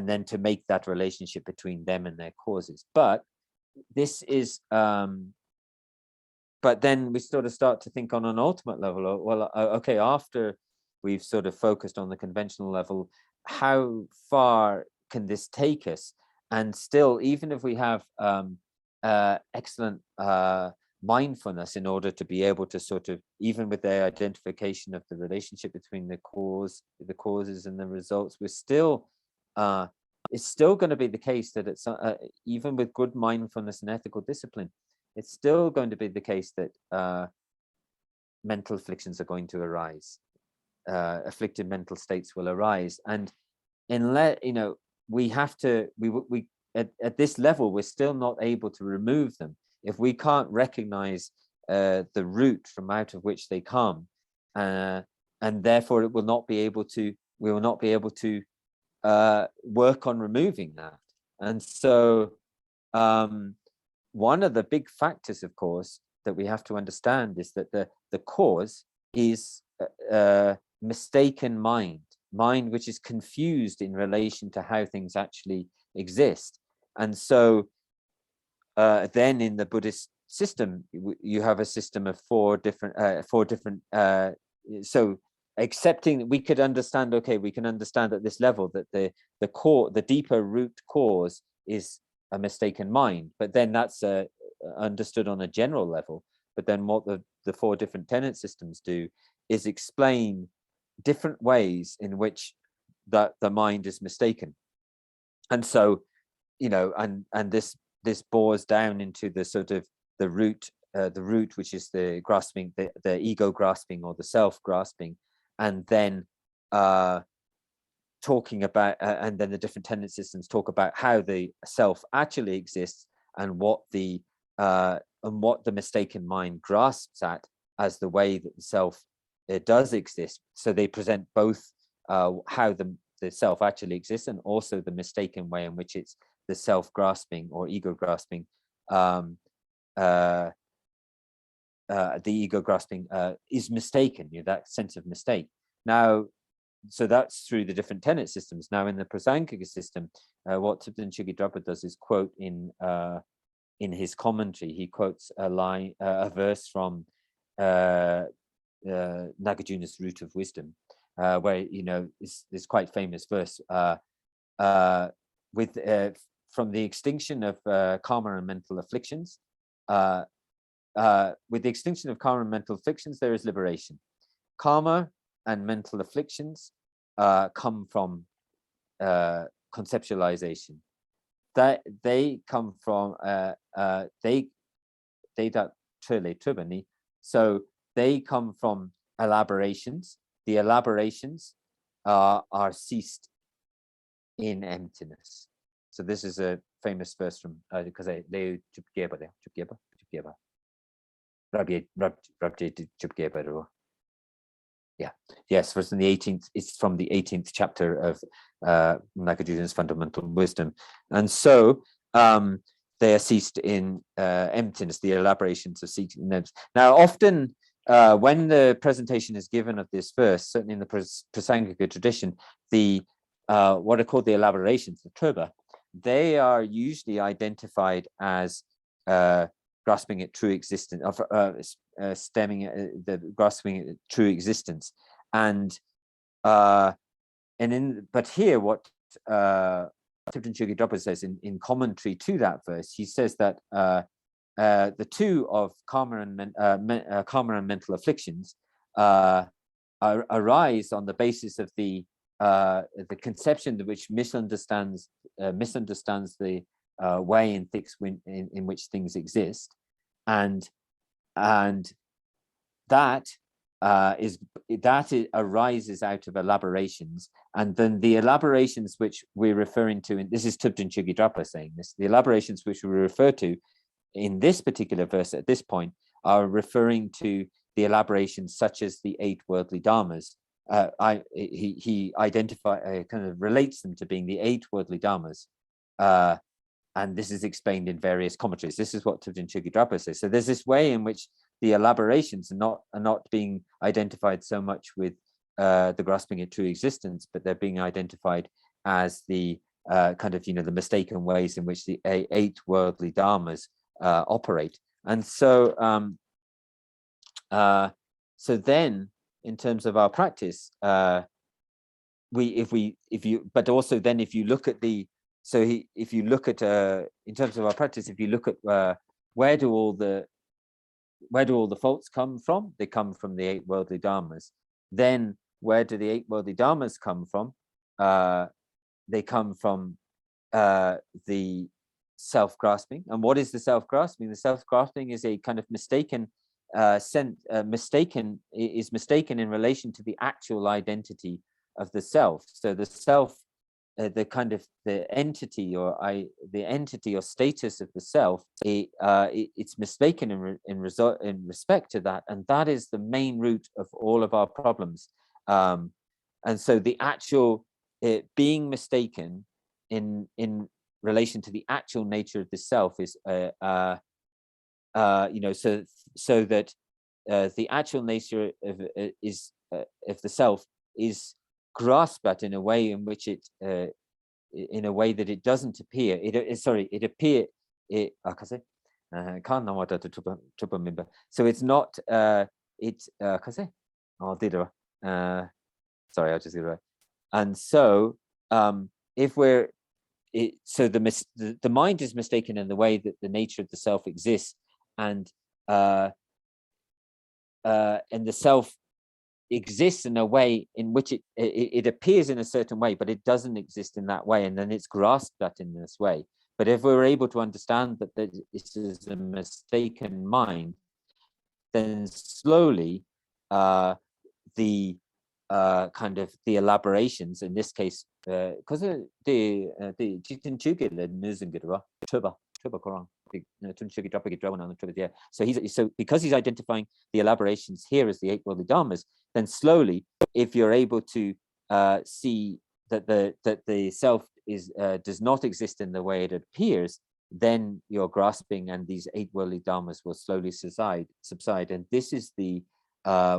then to make that relationship between them and their causes. But this is but then we sort of start to think on an ultimate level, well, okay, after we've sort of focused on the conventional level, how far can this take us? And still, even if we have excellent mindfulness in order to be able to sort of, even with the identification of the relationship between the causes and the results, we're still it's still going to be the case that it's even with good mindfulness and ethical discipline, it's still going to be the case that mental afflictions are going to arise. Afflicted mental states will arise, and unless we have to, we at this level, we're still not able to remove them if we can't recognize the root from out of which they come, and therefore we will not be able to work on removing that. And so one of the big factors, of course, that we have to understand is that the cause is mistaken mind which is confused in relation to how things actually exist. And so then in the Buddhist system, you have a system of four different so accepting, we could understand, okay, we can understand at this level that the core, the deeper root cause is a mistaken mind, but then that's understood on a general level. But then what the four different tenet systems do is explain different ways in which that the mind is mistaken. And so, you know, and this bores down into the sort of the root, which is the grasping, the ego grasping or the self grasping, and then talking about, and then the different tenet systems talk about how the self actually exists and what the mistaken mind grasps at as the way that the self does exist. So they present both how the self actually exists and also the mistaken way in which it's the self grasping or ego grasping, the ego grasping is mistaken, you know, that sense of mistake. Now, so that's through the different tenet systems. Now in the Prasangika system, what Thubten Chökyi Drapa does is quote in his commentary, he quotes a verse from Nagarjuna's Root of Wisdom, where, you know, this quite famous verse, from the extinction of karma and mental afflictions, with the extinction of karma and mental afflictions, there is liberation. Karma and mental afflictions come from conceptualization. That they come from so they come from elaborations. The elaborations are ceased in emptiness. So this is a famous verse from because yes, verse in the 18th. It's from the 18th chapter of Nagarjuna's Fundamental Wisdom, and so they are ceased in emptiness. The elaborations are ceased in emptiness. Now, often when the presentation is given of this verse, certainly in the Prasangika tradition, the what are called the elaborations, the turba, they are usually identified as grasping at true existence, stemming the grasping at true existence, but here what Thubten Chökyi Drapa says in commentary to that verse, he says that the two of karma and mental afflictions arise on the basis of the conception which misunderstands the way in which things exist, and that arises out of elaborations, and then the elaborations which we're referring to, and this is Thubten Chökyi Drapa saying this, the elaborations which we refer to in this particular verse at this point are referring to the elaborations such as the 8 worldly dharmas. He kind of relates them to being the 8 worldly dharmas, and this is explained in various commentaries. This is what Thubten Chökyi Drapa says. So there's this way in which the elaborations are not being identified so much with the grasping at true existence, but they're being identified as the kind of, you know, the mistaken ways in which the 8 worldly dharmas operate. And so so then in terms of our practice, if you look at the, so if you look at in terms of our practice, if you look at where do all the faults come from? They come from the 8 worldly dharmas. Then where do the 8 worldly dharmas come from? They come from the self-grasping. And what is the self-grasping? The self-grasping is a kind of mistaken mistaken in relation to the actual identity of the self. So the self, the kind of the entity or status of the self, it's mistaken in respect to that, and that is the main root of all of our problems. And so the actual being mistaken in relation to the actual nature of the self is you know, so that the actual nature of the self is grasped at in a way in which it in a way that it doesn't appear. Can't know what to remember. So it's not it's sorry, I'll just get it right. And so if we're so the mind is mistaken in the way that the nature of the self exists, and the self exists in a way in which it appears in a certain way, but it doesn't exist in that way, and then it's grasped at in this way. But if we're able to understand that this is a mistaken mind, then slowly the kind of the elaborations, in this case, because so because he's identifying the elaborations here as the eight worldly dharmas, then slowly, if you're able to see that the self is does not exist in the way it appears, then your grasping and these eight worldly dharmas will slowly subside. And this is the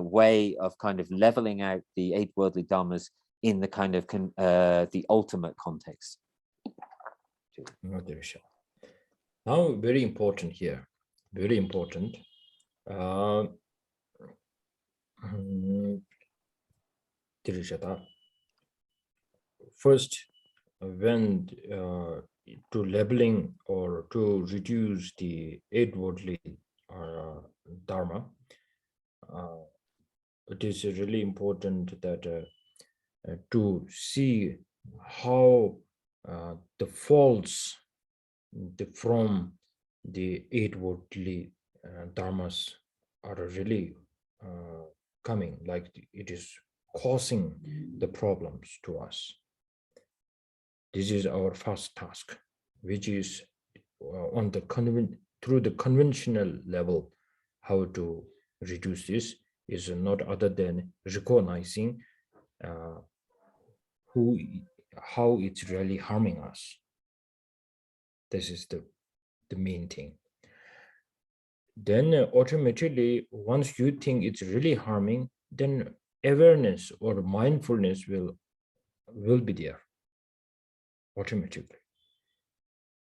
way of kind of leveling out the eight worldly dharmas in the kind of the ultimate context. Now, very important here, very important. First, when to labeling or to reduce the eight worldly dharma, it is really important that to see how the faults from the eight worldly dharmas are really coming, like it is causing the problems to us. This is our first task, which is on the through the conventional level. How to reduce this is not other than recognizing how it's really harming us. This is the main thing. Then automatically, once you think it's really harming, then awareness or mindfulness will be there automatically.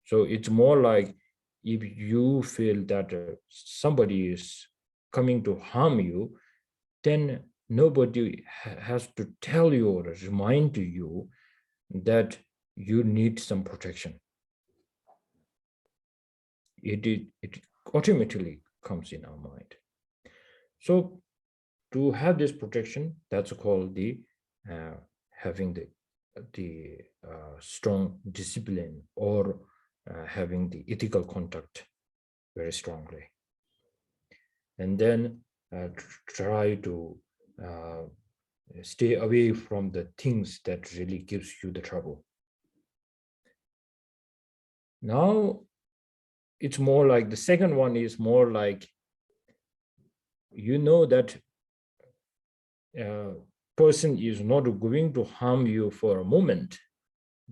So it's more like if you feel that somebody is coming to harm you, then nobody has to tell you or remind you that you need some protection. It automatically comes in our mind. So to have this protection, that's called the having the strong discipline, or having the ethical conduct very strongly, and then try to stay away from the things that really gives you the trouble. Now it's more like the second one is more like, you know that person is not going to harm you for a moment,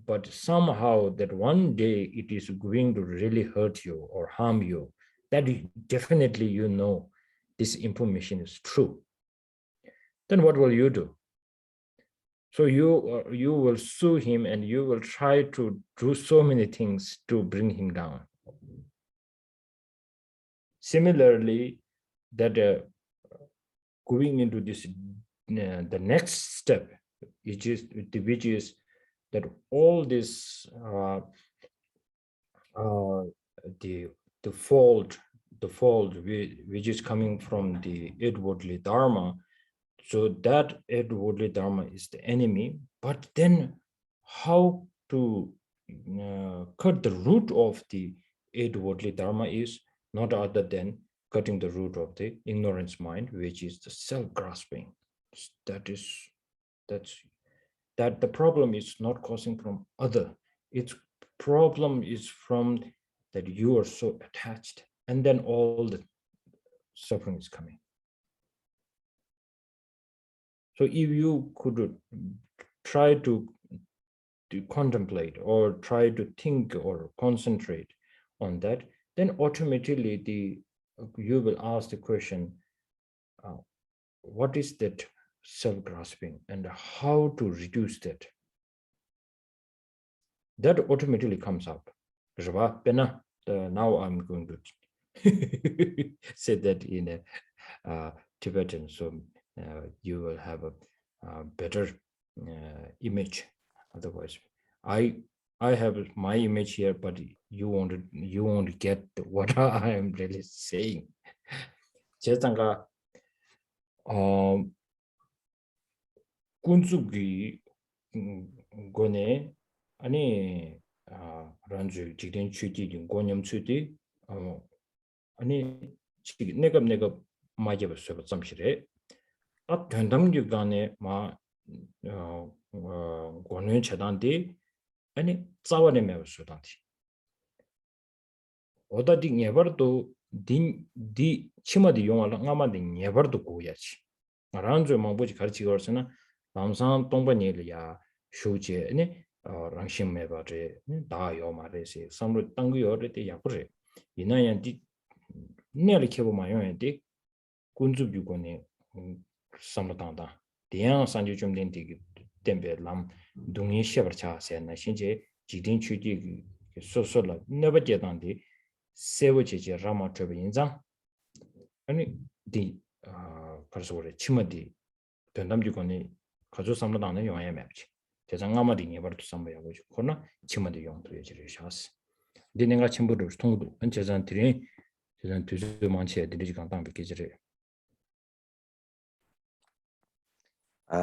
but somehow that one day it is going to really hurt you or harm you. That definitely, you know, this information is true. Then what will you do? So you will sue him, and you will try to do so many things to bring him down. Similarly, that going into this, the next step, which is that all this the fault which is coming from the eight worldly dharma. So that eight worldly dharma is the enemy. But then how to cut the root of the eight worldly dharma is not other than cutting the root of the ignorance mind, which is the self-grasping. That the problem is not causing from other. Its problem is from that you are so attached, and then all the suffering is coming. So if you could try to contemplate or try to think or concentrate on that, then automatically you will ask the question, what is that self-grasping and how to reduce that? That automatically comes up. Now I'm going to said that in a Tibetan, so you will have a better image. Otherwise, I have my image here, but you won't get what I am really saying. 제가 군수기 거네 아니 란주 직된 취지 공념 취지 아니 내가 맞아 봤어요 잠시래 아 된담기 간에 마 권원 차단디 아니 자원에 매우수단디 어디디 네버도 디 치마디 용알 아마디 네버도 고야지 란주 망보지 가르치 거서나 남산 동반일이야 쇼제 아니 랑심 매버제 다요 말레시 삼로 땅구요르데 야고레 이나얀디 내를 켜보마요인데 군주 유권에 삼로당다 대양 산주 좀 된디 템베 람 동이 셔버차세나 신제 지딘 취지 소소라 네버제단디 세워제제 라마 트베 인장 아니 디 가서래 치마디 된담주권에 가조 삼로당의 용어에 맵지 대장아마디 네버도 삼바야고 그러나 치마디 용도 예지를 샤스 디네가 침부를 통도 제잔들이 제잔 두주 많지 애들이 강당 비기지를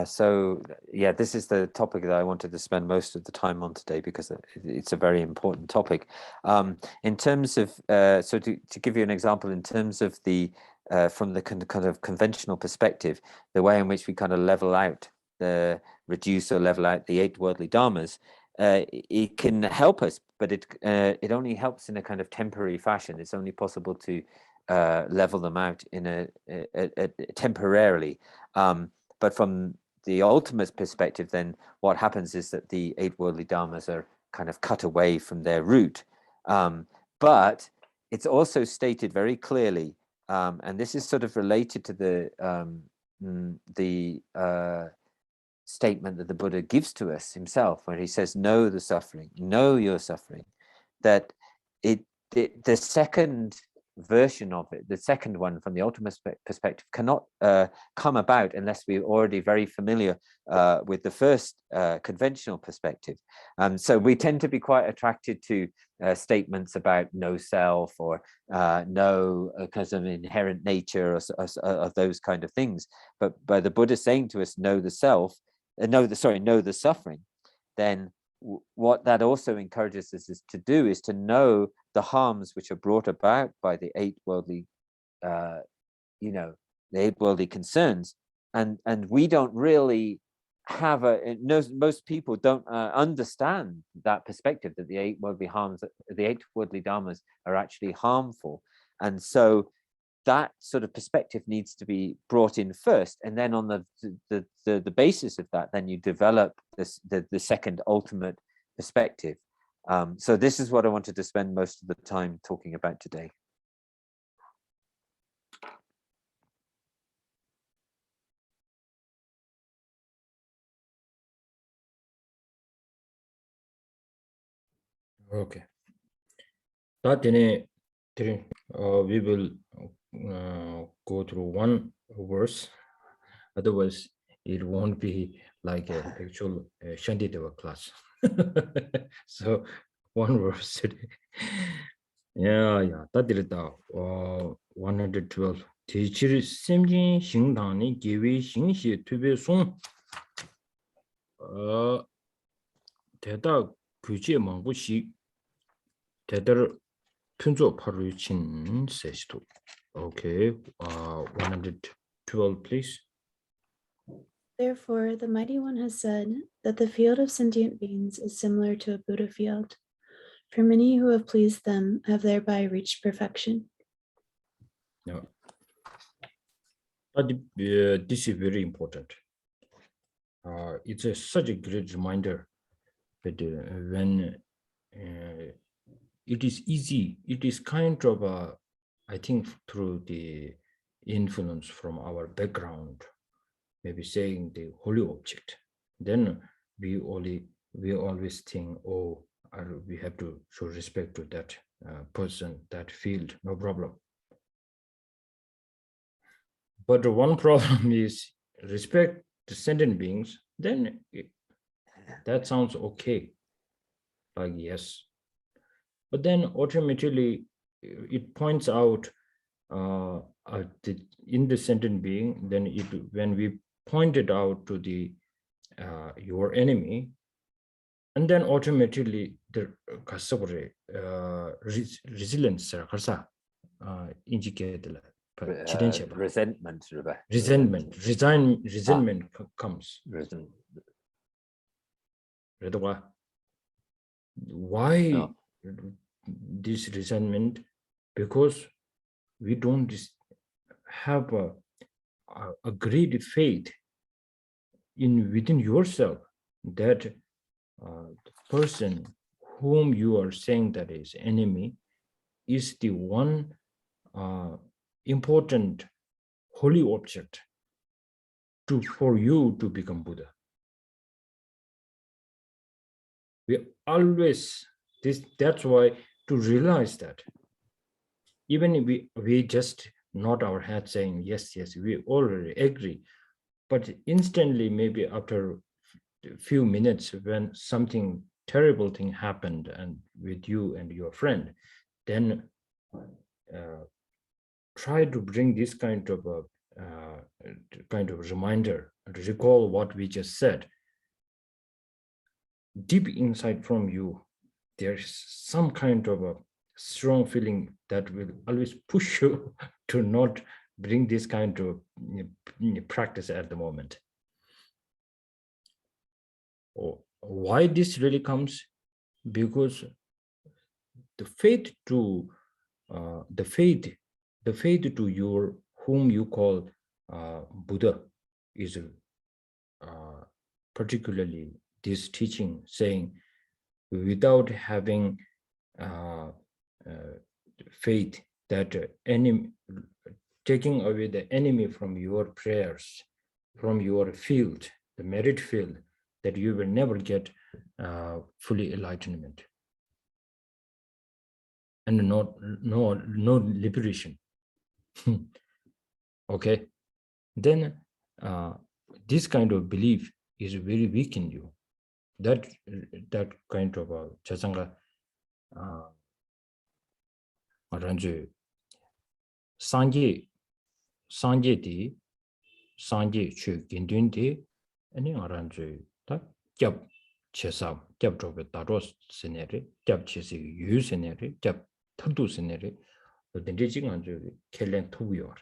So yeah, this is the topic that I wanted to spend most of the time on today because it's a very important topic. In terms of, so to give you an example, in terms of the, from the kind of conventional perspective, the way in which we kind of level out, reduce or level out the 8 worldly dharmas, it can help us, but it only helps in a kind of temporary fashion. It's only possible to level them out in a temporarily. But from the ultimate perspective, then what happens is that the 8 worldly dharmas are kind of cut away from their root. But it's also stated very clearly, and this is sort of related to the statement that the Buddha gives to us himself, where he says, know the suffering, know your suffering, that the second version of it, the second one from the ultimate perspective, cannot come about unless we're already very familiar with the first conventional perspective. So we tend to be quite attracted to statements about no self or no because of inherent nature or those kind of things. But by the Buddha saying to us, know the self, know the suffering, then what that also encourages us to do is to know the harms which are brought about by the 8 worldly, the 8 worldly concerns, and we don't really have most people don't understand that perspective that the 8 worldly harms, the 8 worldly dharmas are actually harmful, and so that sort of perspective needs to be brought in first, and then on the basis of that, then you develop the second ultimate perspective. So this is what I wanted to spend most of the time talking about today. Okay. That we will go through one verse, otherwise it won't be like an actual Shantideva class. So one verse today. Yeah. That did 112. Teacher Simjin Xingdani Giwi Xingxi Tube Song. Teta Kuji Mangbushi. Teta Punzo Paruchin says to. Okay, 112, please. Therefore, the Mighty One has said that the field of sentient beings is similar to a Buddha field. For many who have pleased them have thereby reached perfection. Yeah. But this is very important. It's such a great reminder that when it is easy, it is kind of, I think, through the influence from our background, maybe saying the holy object, then we always think, oh, we have to show respect to that person, that field, no problem. But the one problem is respect the sentient beings, then that sounds okay. Like, yes. But then automatically it points out in the sentient being, then when we point it out to the your enemy, and then automatically the resilience indicated resentment comes. Why this resentment? Because we don't have a great faith within yourself that the person whom you are saying that is enemy is the one important holy object for you to become Buddha. We always that's why to realize that even if we just nod our head saying yes, we already agree, but instantly, maybe after a few minutes, when something terrible thing happened and with you and your friend, then try to bring this kind of reminder and recall what we just said. Deep inside from you, there's some kind of a strong feeling that will always push you to not bring this kind of practice at the moment. Why this really comes? Because the faith to your whom you call Buddha is particularly this teaching saying, without having faith that taking away the enemy from your prayers, from your field, the merit field, that you will never get fully enlightenment and no liberation. Okay, then this kind of belief is very weak in you. That kind of chasanga aranju sanje chu gindun di ani aranju ta gyab chesam gyab jobe daros senere gyab chesi yu senere gyab tardu senere dende jing anju kelen tuyor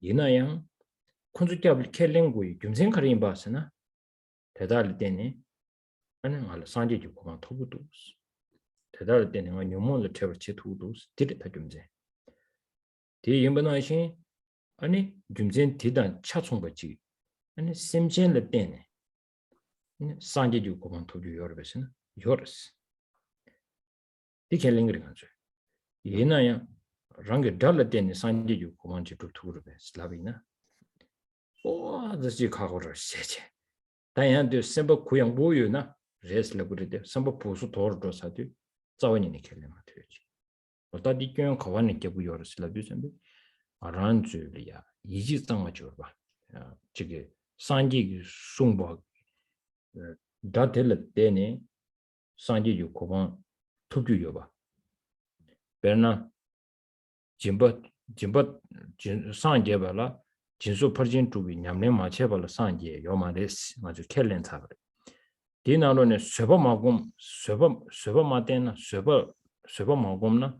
yinayang kunzu gyab kelen gu gyumsen karin basana 대달 때니 아니 알 산지 주고만 토부도 대달 때는 가 녀몬을 채버치 토도 디르다 좀제 디 임번하신 아니 좀젠 디단 차총 거지 아니 셈젠을 때네 산지 주고만 토주 여러베스는 요르스 디켈링을 간죠 얘나야 랑게 달라 때네 산지 주고만 지도 토르베 슬라비나 오 아저씨 가고를 세제 다양한 semba kuyang boyu na resla guride semba pusu tordo sadu zawani ne kelema tüji oda dikyon kawani ke bu yorusla düsembe aranju ya yiji tanga jorba jige sanji sungbo da tel dene sanji yu koban tuju yoba berna jimba sanje bala 진수 퍼진 두비 냠내 마체발 산제 요마레스 아주 켈렌 사버 디나로네 쇠버마곰 쇠버마데나 쇠버마곰나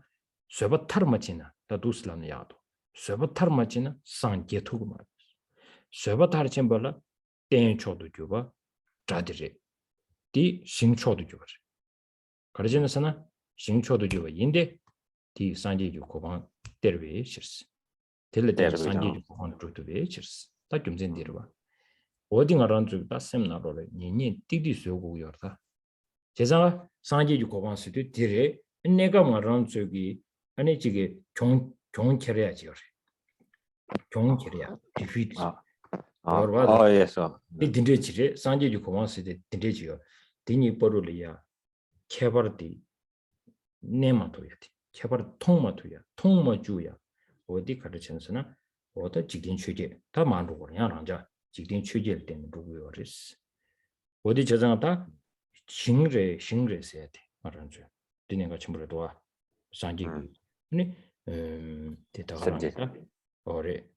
쇠버타르마치나 다두슬라는 야도 쇠버타르마치나 산제 투구마 쇠버타르침발라 땡초도 주바 자디레 디 싱초도 주바 가르지나서나 싱초도 주바 인데 디 산제 주고방 데르베 시스 텔레데 산지 콘트로트 베치스 다 좀젠디르 봐 어디 가란주 다셈 나로래 니니 띠디 쏘고 열다 제가 산지 고반스도 디레 내가 말한 저기 아니 지게 종 캐려야지 그래 종 캐려야 디피트 예서 이 딘데지레 산지 고반스도 딘데지요 디니 버룰이야 캐버디 네마토야티 캐버 통마토야 통마주야 어디 가르치는서나 어디 직진 취재 더 많고 그냥 직진 취재를 때는 누구요 그랬어 어디 저장다 싱레 돼 말하죠 되는 전부 다 산지기 네 대다가라 어레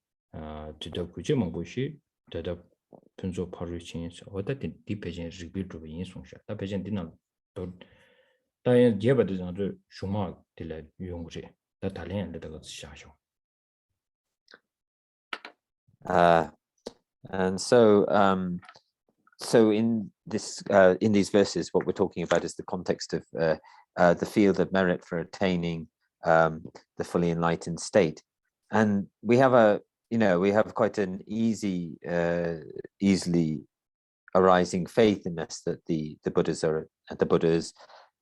지도 구제만 보시 대다 분조 파르치니스 어디 디페진 리뷰도 인송샤 다 배진 디나 또 다에 예버도 슈마 딜레 용지 다 달린 데다가 샤쇼 And so so in these verses, what we're talking about is the context of the field of merit for attaining the fully enlightened state. And we have quite an easily arising faith in us that the Buddhas,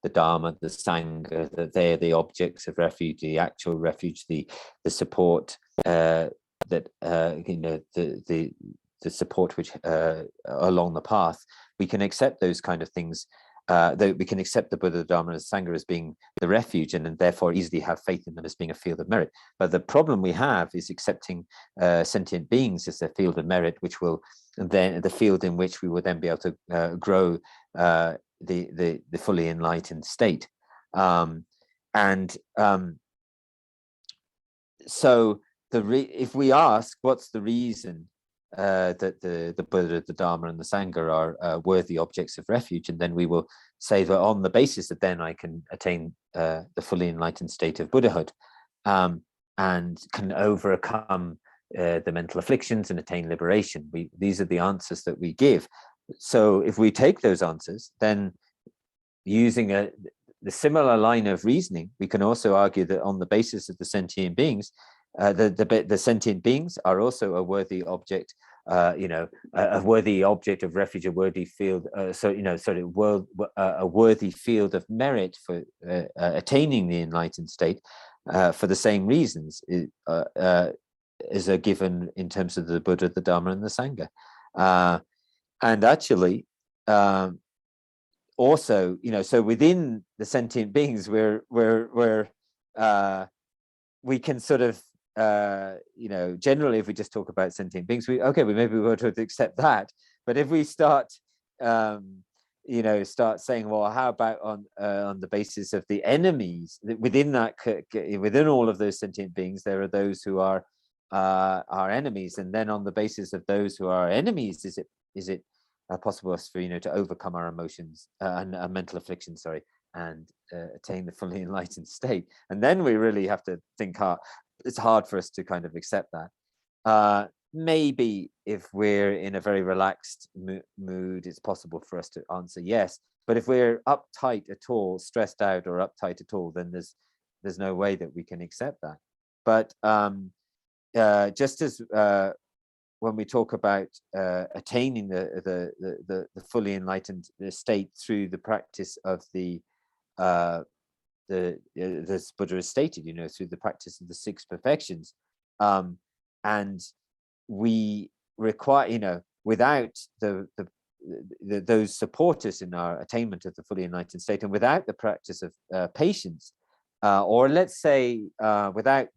the Dharma, the Sangha, that they are the objects of refuge, the actual refuge, the support that the support which along the path. We can accept those kind of things. We can accept the Buddha, the Dharma, and the Sangha as being the refuge, and therefore easily have faith in them as being a field of merit. But the problem we have is accepting sentient beings as a field of merit, which will then the field in which we will then be able to grow the fully enlightened state. So if we ask what's the reason that the Buddha, the Dharma, and the Sangha are worthy objects of refuge, and then we will say that on the basis that then I can attain the fully enlightened state of Buddhahood, and can overcome the mental afflictions and attain liberation. These are the answers that we give. So if we take those answers, then using the similar line of reasoning, we can also argue that on the basis of the sentient beings, the sentient beings are also a worthy object, a worthy object of refuge, a worthy field, a worthy field of merit for attaining the enlightened state, for the same reasons as are given in terms of the Buddha, the Dharma, and the Sangha. And actually, also, so within the sentient beings, we can sort of, generally, if we just talk about sentient beings, we maybe we want to accept that. But if we start, start saying, well, how about on the basis of the enemies within all of those sentient beings, there are those who are enemies, and then on the basis of those who are enemies, is it possible for to overcome our emotions and mental afflictions, and attain the fully enlightened state? And then we really have to think hard. It's hard for us to kind of accept that. Maybe if we're in a very relaxed mood, it's possible for us to answer yes. But if we're uptight at all, stressed out or uptight at all, then there's no way that we can accept that. But just as when we talk about attaining the fully enlightened state through the practice of this Buddha has stated, through the practice of the 6 perfections, and we require, without those supporters in our attainment of the fully enlightened state, and without the practice of patience, or let's say without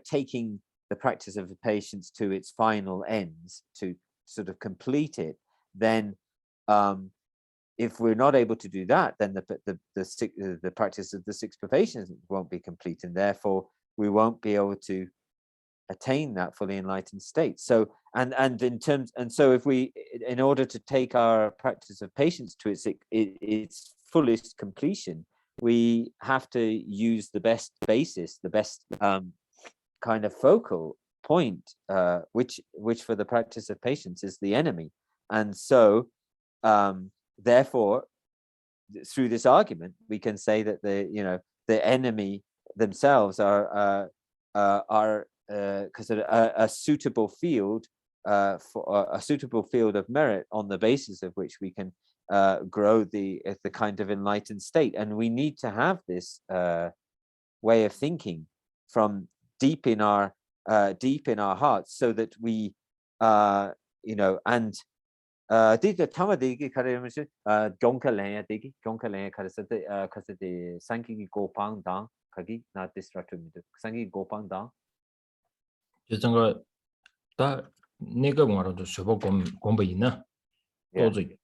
taking the practice of patience to its final ends, to sort of complete it, then if we're not able to do that, then the practice of the 6 perfections won't be complete, and therefore we won't be able to attain that fully enlightened state. So if we, in order to take our practice of patience to its fullest completion, we have to use the best basis, the best kind of focal point, which for the practice of patience is the enemy. And so therefore, through this argument, we can say that the enemy themselves are considered a suitable field for a suitable field of merit, on the basis of which we can grow the kind of enlightened state. And we need to have this way of thinking from deep in our hearts, so that we and the tama digi kare gonkalaya digi gonkalaya kare the sanki gopang dang kagi na distratu sanki gopang dang 제가 다 내가 말아도 서버 공부이나 또지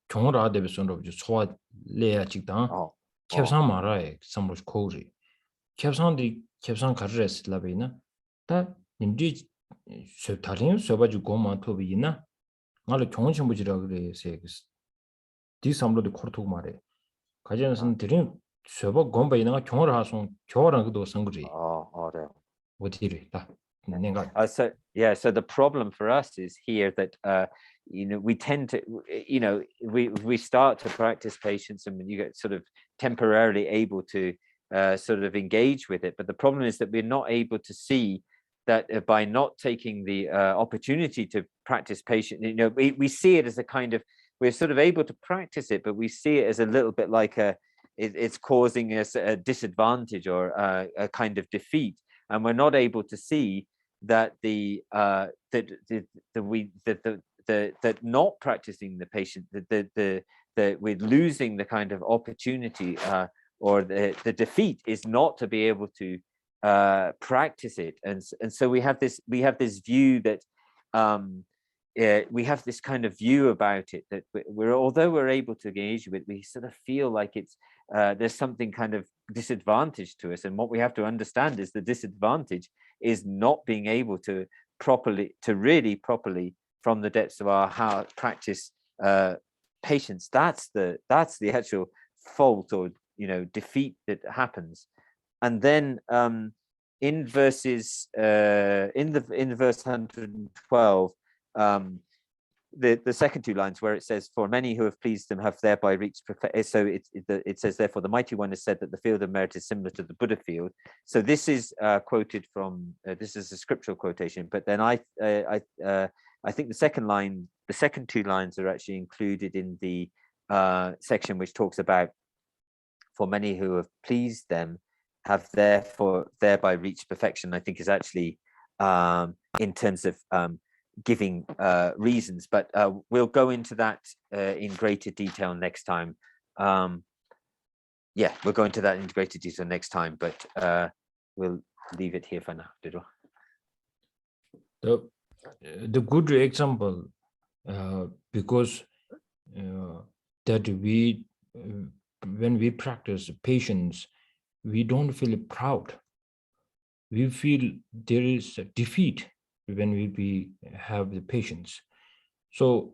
경을 하되 선로 소화 레야 직당 캡상 말아에 선물 코지 캡상디 캡상 가르레스 라베이나 다 님디 다른 서버지 고만 토비이나 나를 경은 전부지라 그래서 디 삼로도 코르토 말에 가전선 드린 서버 공부이나 경을 하송 교랑 그도 선거지 네. 어디를 다 So yeah, so the problem for us is here that we tend to, we start to practice patience and you get sort of temporarily able to sort of engage with it, but the problem is that we're not able to see that by not taking the opportunity to practice patience, we see it as a kind of, we're sort of able to practice it, but we see it as a little bit like it's causing us a disadvantage or a kind of defeat, and we're not able to see that that not practicing the patient, that we're losing the kind of opportunity or the defeat is not to be able to practice it, and so we have this view that we have this kind of view about it, that although we're able to engage with it, we sort of feel like it's there's something kind of disadvantage to us, and what we have to understand is the disadvantage is not being able to really properly from the depths of our heart practice patience. That's the actual fault or defeat that happens. And then in verses in verse 112, the second two lines where it says, "For many who have pleased them have thereby reached perfection." So it says, "Therefore, the Mighty One has said that the field of merit is similar to the Buddha field." So this is quoted from. This is a scriptural quotation, but then I think the second two lines are actually included in the section which talks about, "For many who have pleased them have thereby reached perfection." I think is actually in terms of giving reasons, but we'll go into that in greater detail next time. We'll go into that in greater detail next time, but we'll leave it here for now. The good example, because that we when we practice patience, we don't feel proud. We feel there is a defeat when we have the patience. So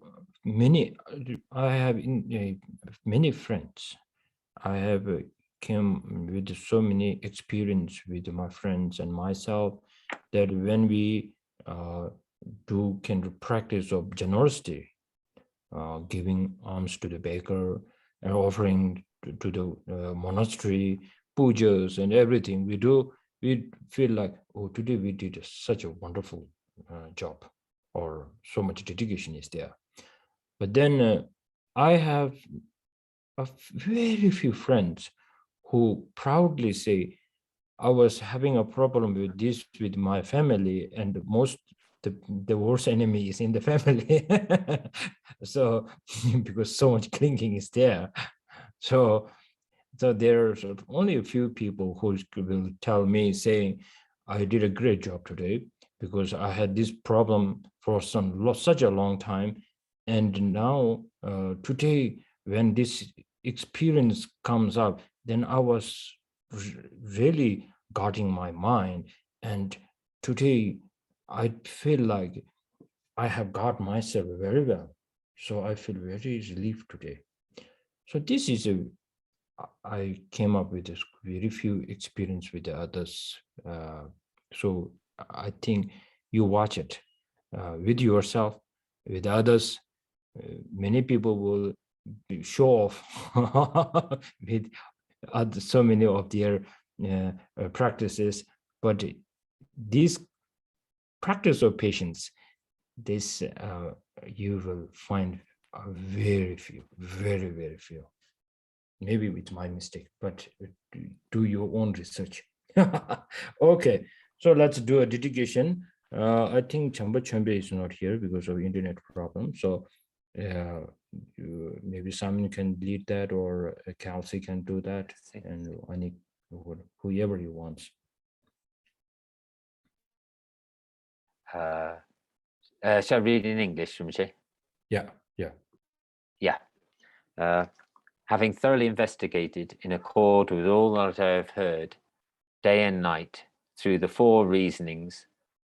I have many friends. I have came with so many experience with my friends and myself that when we do kind of practice of generosity, giving alms to the baker and offering to the monastery, pujas and everything we do, we feel like, oh, today we did such a wonderful job, or so much dedication is there. But then I have very few friends who proudly say, I was having a problem with this with my family, and the worst enemy is in the family. So because so much clinging is there, so there's only a few people who will tell me saying, I did a great job today because I had this problem for such a long time, and now today when this experience comes up, then I was really guarding my mind, and today I feel like I have guarded myself very well, so I feel very relieved today. So this is I came up with this very few experience with the others. So I think you watch it with yourself, with others. Many people will show off with so many of their practices, but this practice of patience, this you will find very few, very, very few. Maybe with my mistake, but do your own research. Okay, so let's do a dedication. I think Chamba Chambe is not here because of internet problem. So maybe Simon can lead that, or Kelsey can do that, and whoever he wants. shall I read in English, Rinpoche? Yeah. Yeah. Having thoroughly investigated in accord with all that I have heard, day and night, through the four reasonings,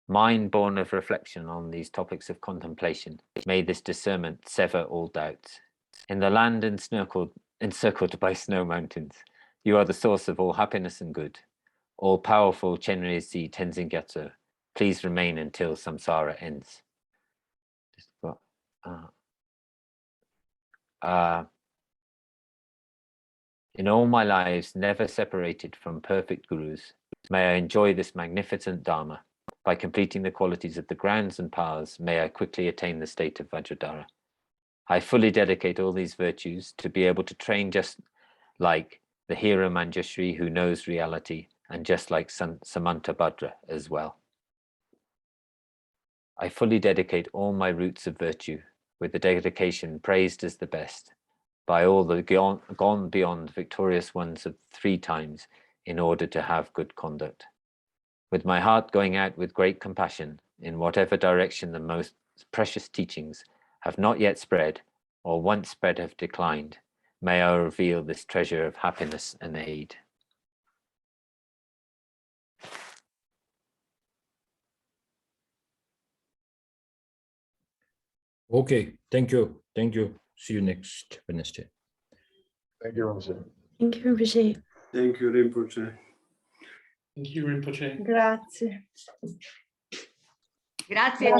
mind born of reflection on these topics of contemplation, may this discernment sever all doubts. In the land encircled by snow mountains, you are the source of all happiness and good. All-powerful Chenrezig Tenzin Gyatso, please remain until samsara ends. In all my lives, never separated from perfect gurus, may I enjoy this magnificent Dharma. By completing the qualities of the grounds and powers, may I quickly attain the state of Vajradhara. I fully dedicate all these virtues to be able to train just like the hero Manjushri who knows reality, and just like Samantabhadra as well. I fully dedicate all my roots of virtue, with the dedication praised as the best, by all the gone beyond victorious ones of 3 times, in order to have good conduct. With my heart going out with great compassion, in whatever direction the most precious teachings have not yet spread, or once spread have declined, may I reveal this treasure of happiness and aid. Okay, thank you. See you next Wednesday. Thank you, Rinpoche. Thank you, Rinpoche. Thank you, Rinpoche. Thank you, Rinpoche. Grazie. Grazie.